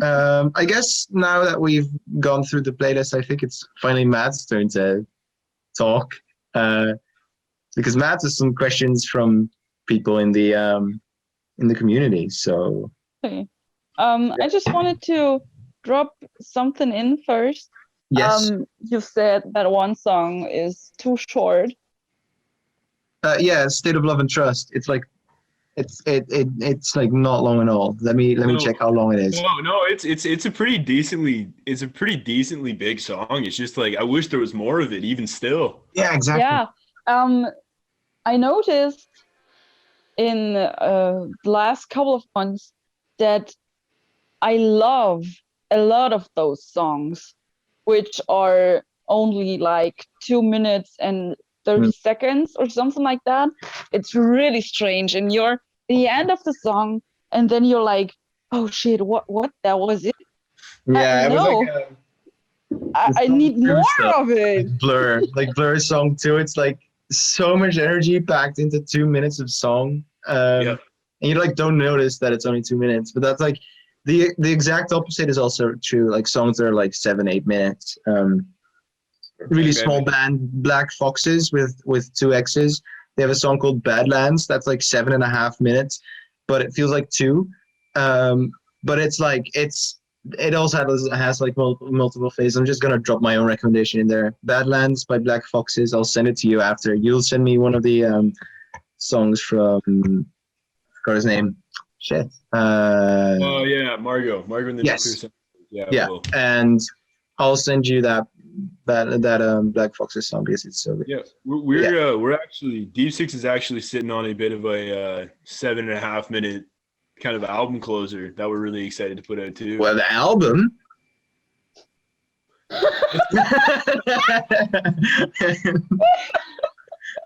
I guess now that we've gone through the playlist, I think it's finally Matt's turn to talk, because Matt has some questions from people in the community. So okay. I just wanted to drop something in first. Yes. You said that one song is too short. Yeah, State of Love and Trust. It's like it's like not long at all. Let me check how long it is. No, it's a pretty decently big song. It's just like I wish there was more of it, even still. Yeah, exactly. Yeah. I noticed in the last couple of months that I love a lot of those songs, which are only like 2 minutes and 30 seconds or something like that. It's really strange. And you're at the end of the song, and then you're like, oh shit, what that was it? Yeah, it was like I need more of it. Like Blur song 2. It's like so much energy packed into 2 minutes of song. And you like don't notice that it's only 2 minutes, but that's like the exact opposite is also true. Like songs that are like 7-8 minutes. Really small band, Black Foxes with 2 X's. They have a song called Badlands that's like 7.5 minutes, but it feels like 2. But it's like it also has like multiple phases. I'm just gonna drop my own recommendation in there. Badlands by Black Foxes. I'll send it to you after. You'll send me one of the songs from forgot his name. Shit. Oh yeah, Margot and the yes. Yeah. Cool. And I'll send you that Black Foxes song because it's so good. Yeah, we're actually Deepsix is actually sitting on a bit of a 7.5 minute kind of album closer that we're really excited to put out too. Well, the album.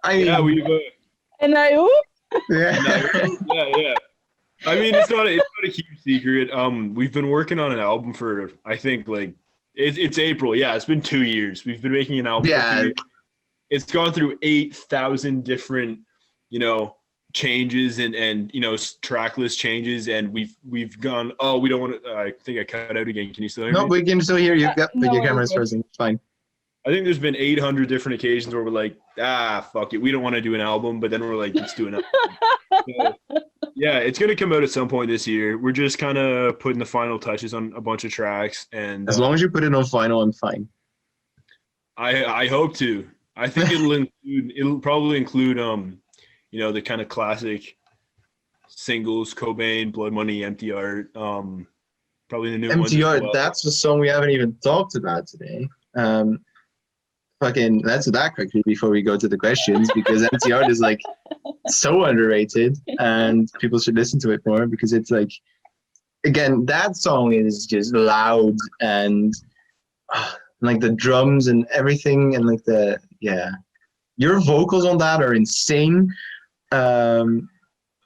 We've and I hope. Yeah. I mean, it's not a huge secret. We've been working on an album for I think like it's April. Yeah, it's been 2 years. We've been making an album. Yeah. For 2 years. It's gone through 8,000 different, changes and track list changes, and we've gone. Oh, we don't want to. I think I cut out again. Can you still hear me? No, we can still hear you. Yep, but your camera's frozen. It's fine. I think there's been 800 different occasions where we're like, fuck it, we don't want to do an album, but then we're like, let's do an album. So, yeah, it's gonna come out at some point this year. We're just kind of putting the final touches on a bunch of tracks, and as long as you put it on final, I'm fine. I hope to. I think it'll probably include the kind of classic singles, Cobain, Blood Money, Empty Art, probably the new ones. Empty Art, that's the song we haven't even talked about today. fucking answer that quickly before we go to the questions, because Empty Art is like so underrated and people should listen to it more, because it's like, again, that song is just loud and like the drums and everything, and like your vocals on that are insane. I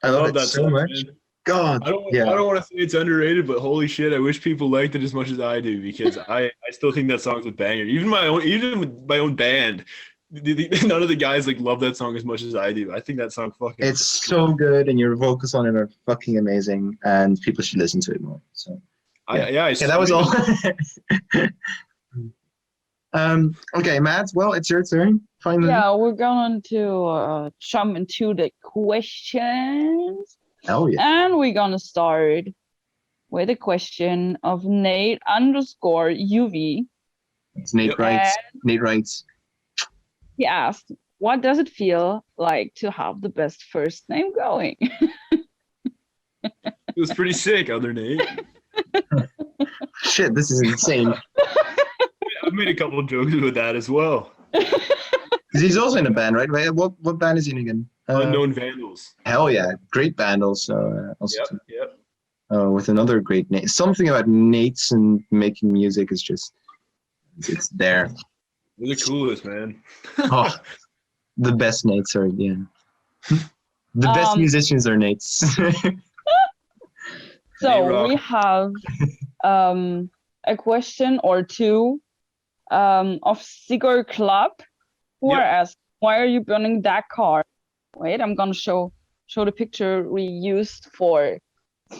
love it that so song, much. man. God, I don't want to say it's underrated, but holy shit, I wish people liked it as much as I do, because I still think that song's a banger. Even with my own band, none of the guys like love that song as much as I do. I think that song fucking. it's so good, and your vocals on it are fucking amazing, and people should listen to it more. So that was all. Okay, Matt. Well, it's your turn. Finally. Yeah, we're going to jump into the questions. Oh yeah. And we're gonna start with a question of Nate_UV. It's Nate Wrights. Nate Wrights. He asked, "What does it feel like to have the best first name going?" It was pretty sick, other Nate. Shit, this is insane. I've made a couple of jokes with that as well. He's also in a band, right? What band is he in again? Unknown Vandals. Hell yeah, great band also. Yep. With another great name. Something about Nate's and making music is just, it's there. They're the coolest, man. The best Nates are, The best musicians are Nates. So we have a question or two of Sigurd Club, who are asked, "Why are you burning that car?" Wait, I'm gonna show the picture we used for.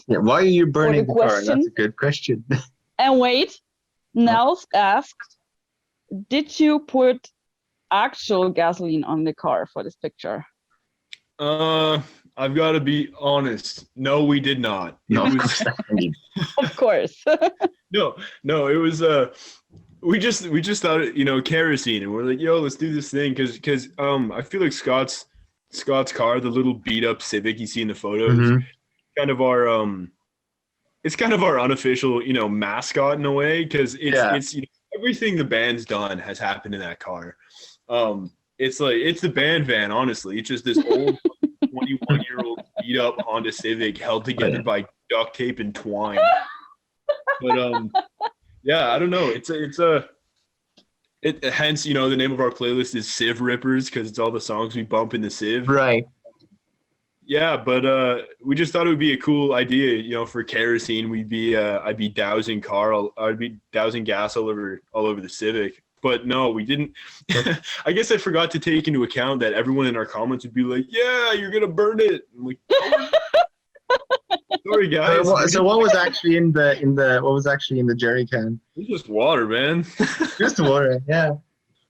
Yeah, why are you burning the car? Question. That's a good question. And wait, Nels asked, "Did you put actual gasoline on the car for this picture?" I've got to be honest. No, we did not. Of course. No, it was we just thought, kerosene, and we're like, yo, let's do this thing, because I feel like Scott's car, the little beat up Civic you see in the photos, kind of our it's kind of our unofficial, mascot in a way, because it's everything the band's done has happened in that car. It's like, it's the band van, honestly. It's just this old 21-year-old beat up Honda Civic held together by duct tape and twine. But I don't know. Hence, the name of our playlist is Civ Rippers, because it's all the songs we bump in the Civ. Right. Yeah, but we just thought it would be a cool idea, for kerosene. I'd be dousing gas all over the Civic. But no, we didn't. I guess I forgot to take into account that everyone in our comments would be like, "Yeah, you're gonna burn it." I'm like, sorry guys. So what was actually in the jerry can? It's just water, man. Just water. Yeah.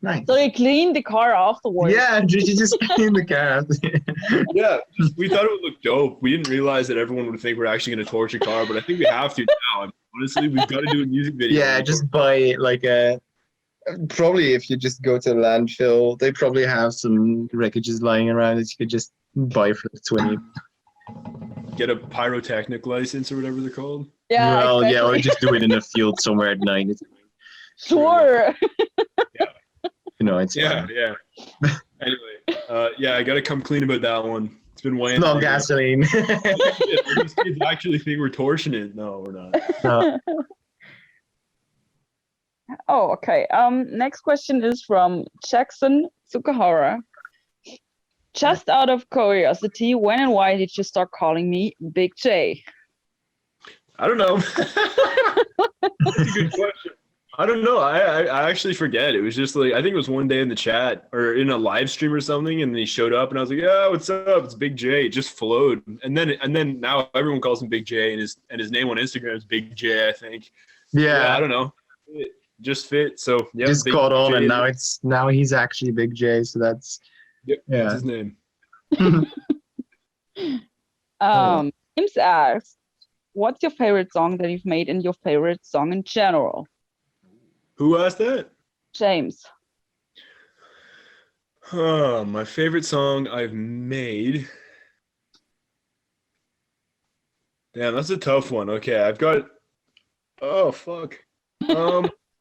Nice. So you cleaned the car afterwards. Yeah, you just clean the car. Yeah, we thought it would look dope. We didn't realize that everyone would think we're actually going to torch a car, but I think we have to now. I mean, honestly, we've got to do a music video. Yeah, just buy probably if you just go to a landfill, they probably have some wreckages lying around that you could just buy for 20. Get a pyrotechnic license or whatever they're called. Yeah. Well, exactly. or just do it in a field somewhere at night. Sure. Yeah. It's fun. Yeah. Anyway, I gotta come clean about that one. It's been weighing. No gasoline. These kids actually think we're torching it. No, we're not. No. Oh, okay. Next question is from Jackson Tsukahara. Just out of curiosity, when and why did you start calling me Big J? I don't know. That's a good question. I don't know. I actually forget. It was just like, I think it was one day in the chat or in a live stream or something, and he showed up and I was like, "Yeah, what's up? It's Big J." It just flowed. And then now everyone calls him Big J, and his name on Instagram is Big J, I think. Yeah. I don't know. It just fit. So yeah. Just caught on, and now he's actually Big J, so that's that's his name. James asks, what's your favorite song that you've made and your favorite song in general? Who asked that? James. My favorite song I've made. Damn, that's a tough one. Okay, I've got. Oh fuck.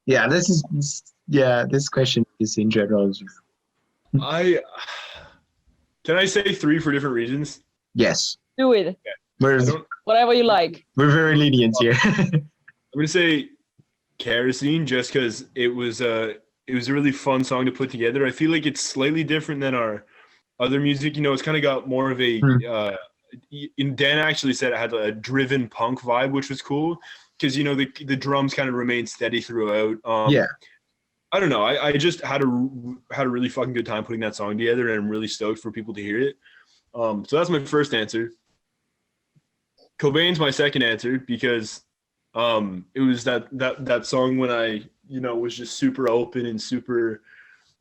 Yeah, this is Yeah, this question is in general. Can I say 3 for different reasons? Yes. Do it. Whatever you like. We're very lenient here. I'm gonna say Kerosene just because it was a really fun song to put together. I feel like it's slightly different than our other music. It's kind of got more of a Dan actually said it had a driven punk vibe, which was cool because the drums kind of remained steady throughout. Yeah. I don't know. I just had a really fucking good time putting that song together, and I'm really stoked for people to hear it. So that's my first answer. Cobain's my second answer because it was that song when I was just super open and super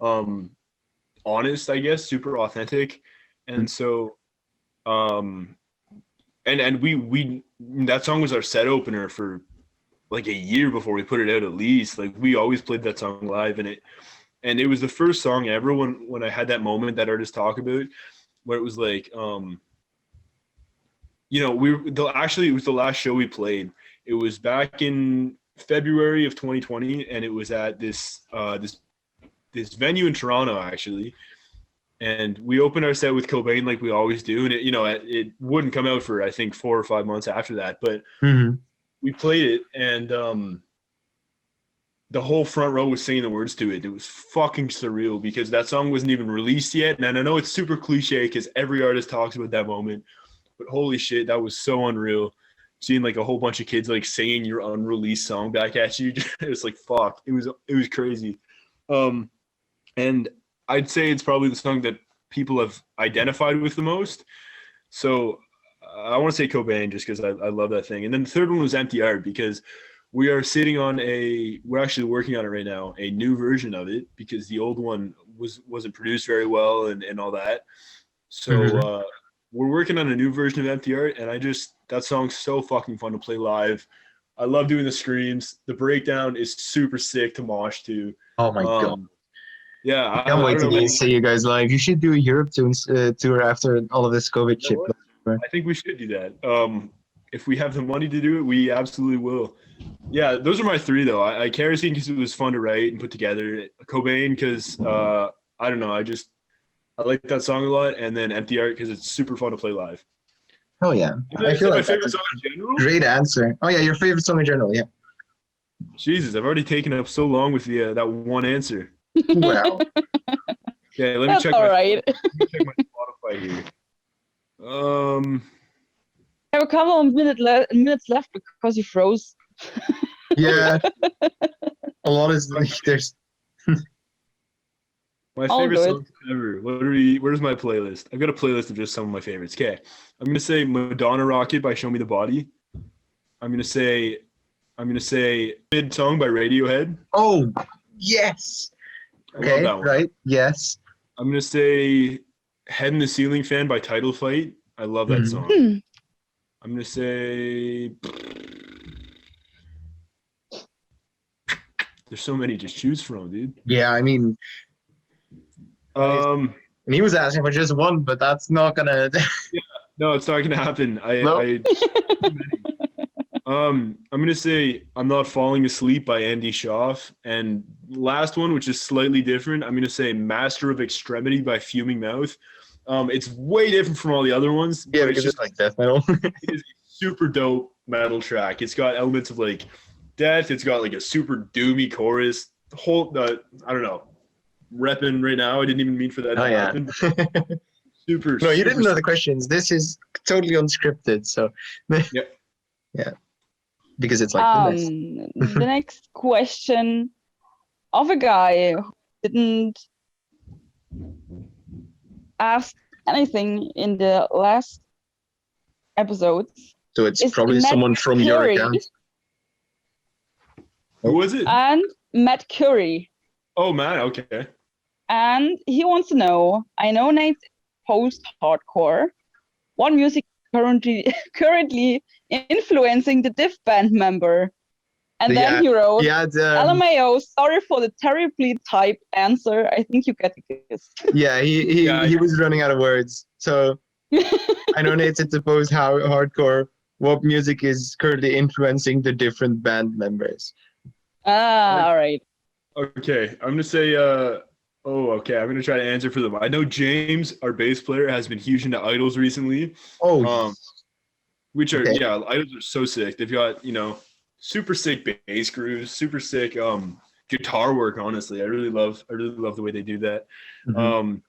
honest, I guess, super authentic, and so and we that song was our set opener for like a year before we put it out. At least like we always played that song live, and it was the first song ever when I had that moment that artists talk about where it was like actually it was the last show we played. It was back in February of 2020, and it was at this venue in Toronto actually. And we opened our set with Cobain like we always do, and it wouldn't come out for I think 4 or 5 months after that, but we played it, and the whole front row was singing the words to it. It was fucking surreal because that song wasn't even released yet, and I know it's super cliche because every artist talks about that moment, but holy shit, that was so unreal. Seeing like a whole bunch of kids like singing your unreleased song back at you, it was like fuck. It was crazy, and I'd say it's probably the song that people have identified with the most. So I want to say Cobain just because I love that thing. And then the third one was Empty Art because we're actually working on it right now, a new version of it because the old one wasn't produced very well and all that. So we're working on a new version of Empty Art, and that song's so fucking fun to play live. I love doing the screams. The breakdown is super sick to mosh to. Oh my god. Yeah, I can't wait to see you guys live. You should do a Europe tour after all of this COVID shit. I think we should do that. If we have the money to do it, we absolutely will. Yeah, those are my 3 though. I Kerosene because it was fun to write and put together. Cobain because I don't know, I like that song a lot, and then Empty Art because it's super fun to play live. Oh yeah, I feel my like favorite song in general. Great answer. Oh yeah, your favorite song in general. Yeah. Jesus, I've already taken up so long with that one answer. Wow. Yeah, let me check. Let me check my Spotify here. I have a couple of minutes left because you froze. Yeah. A lot is there's. My favorite songs ever. Where's my playlist? I've got a playlist of just some of my favorites. Okay, I'm gonna say Madonna Rocket by Show Me the Body. I'm gonna say Mid Song by Radiohead. Oh yes. Okay, right. Yes. I'm gonna say Head in the Ceiling Fan by Title Fight. I love that song. I'm gonna say there's so many to choose from, dude. Yeah, I mean, and he was asking for just one, but that's not gonna. Yeah, no, it's not gonna happen. I'm gonna say I'm Not Falling Asleep by Andy Schaaf, and last one, which is slightly different, I'm gonna say Master of Extremity by Fuming Mouth. It's way different from all the other ones. Yeah, because it's like death metal. It is a super dope metal track. It's got elements of like death. It's got like a super doomy chorus. The whole, I don't know, repping right now. I didn't even mean for that to happen. Super. No, you didn't know the questions. This is totally unscripted. So. Yeah. Because it's like the next question of a guy who didn't ask anything in the last episodes. So it's probably someone from your account. Who was it? And Matt Curry. Oh, Matt, okay. And he wants to know, I know Nate's post-hardcore. What music currently influencing the diff band member? And then he wrote, LMAO, sorry for the terribly typed answer. I think you get this. Yeah, he was running out of words. So I know Nate's into post-hardcore. What music is currently influencing the different band members? All right. Okay, I'm gonna say. Okay. I'm gonna try to answer for them. I know James, our bass player, has been huge into idols recently. Oh, Which are okay. idols are so sick. They've got super sick bass grooves, super sick guitar work. Honestly, I really love the way they do that. Mhm.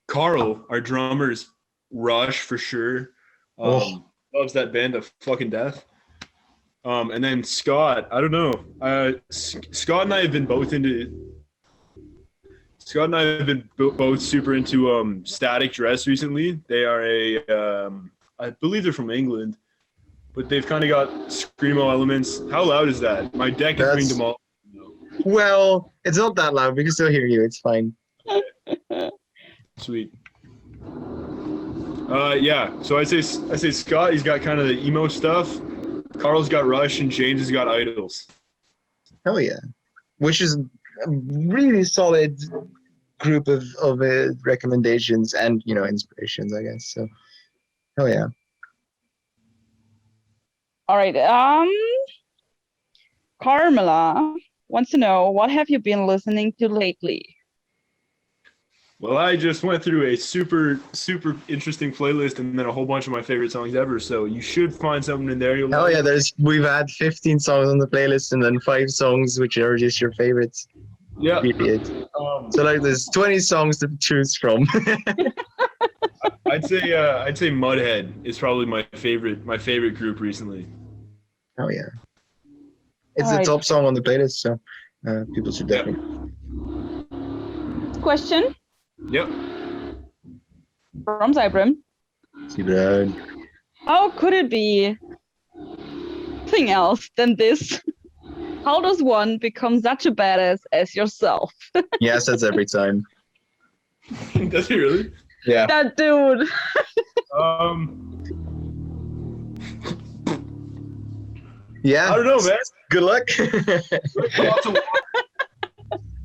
Carl, our drummer's Rush for sure. Oh, Loves that band to fucking death. And then Scott, I don't know. Scott and I have been both into. Scott and I have been both super into Static Dress recently. They are I believe they're from England, but they've kind of got screamo elements. How loud is that? My deck is being that's demolished. well. It's not that loud. We can still hear you. It's fine. Sweet. Yeah. So I say Scott. He's got kind of the emo stuff. Carl's got Rush, and James has got Idols. Hell yeah. Which is a really solid group of recommendations and inspirations, I guess. So hell yeah. All right. Carmela wants to know, what have you been listening to lately? Well, I just went through a super interesting playlist and then a whole bunch of my favorite songs ever. So you should find something in there you'll Hell like. yeah, we've had 15 songs on the playlist and then 5 songs which are just your favorites. Yeah. Period. So like there's 20 songs to choose from. I'd say Mudhead is probably my favorite group recently. Oh yeah. It's All the right. top song on the playlist, so people should definitely. Question Yep. from Zybrim. See that. How could it be anything else than this? How does one become such a badass as yourself? Yes, that's every time. Does he really? Yeah. That dude. Yeah. I don't know, man. Good luck. Lots of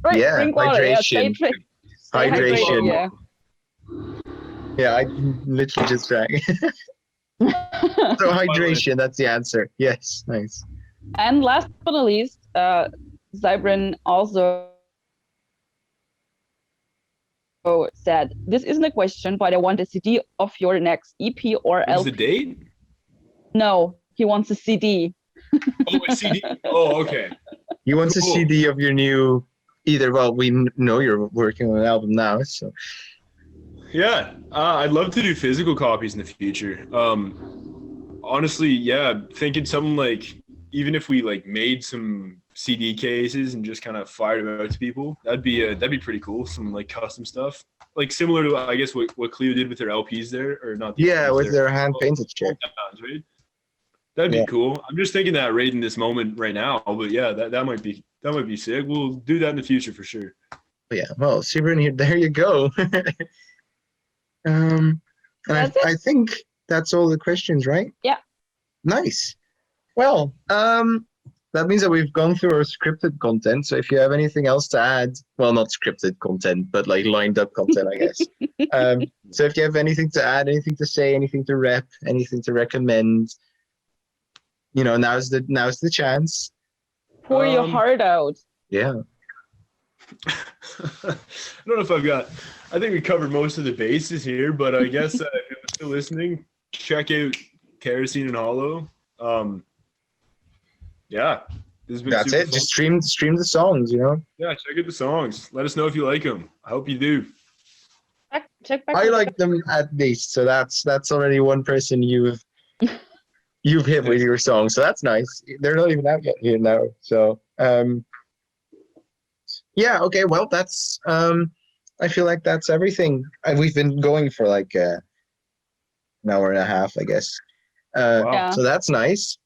Right, Yeah, drink water. Yeah, hydration. stay hydrated. Hydration. Yeah. Yeah, I literally just drank. So hydration, that's the answer. Yes, nice. And last but not least, Zybrin also said, this isn't a question, but I want a CD of your next EP or What's LP. the date? No, he wants a CD. Oh, a CD. Oh, okay. You want a Cool. CD of your new well, we know you're working on an album now, so Yeah, I'd love to do physical copies in the future. Honestly, yeah, thinking something like, even if we like made some CD cases and just kind of fired them out to people, that'd be pretty cool. Some like custom stuff, like similar to I guess what Cleo did with their LPs there, or not? yeah, LPs, with their hand painted shit. Right? That'd be Yeah. cool. I'm just thinking that right in this moment right now, but yeah, that might be sick. We'll do that in the future for sure. But yeah, well, super in here. There you go. And I think that's all the questions, right? Yeah. Nice. Well, that means that we've gone through our scripted content. So if you have anything else to add, well, not scripted content, but like lined up content, I guess. So if you have anything to add, anything to say, anything to rep, anything to recommend, now's the chance. Pour your heart out. Yeah. I don't know if I think we covered most of the bases here, but I guess if you're still listening, check out Kerosene and Hollow. Yeah, this has been That's super it. fun. Just stream the songs, Yeah, check out the songs. Let us know if you like them. I hope you do. Check back. I like them at least, so that's already one person you've hit with your song, so that's nice. They're not even out yet here now, so yeah, okay, well, that's I feel like that's everything. We've been going for like an hour and a half, I guess. Wow. So that's nice.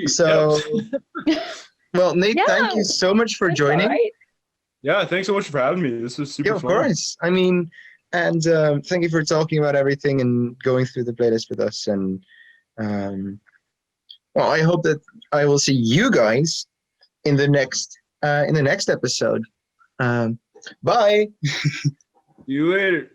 So well, Nate, thank you so much for joining. Right. Yeah, thanks so much for having me. This was super fun. Of course. I mean, and thank you for talking about everything and going through the playlist with us. And well, I hope that I will see you guys in the next episode. Bye. See you later.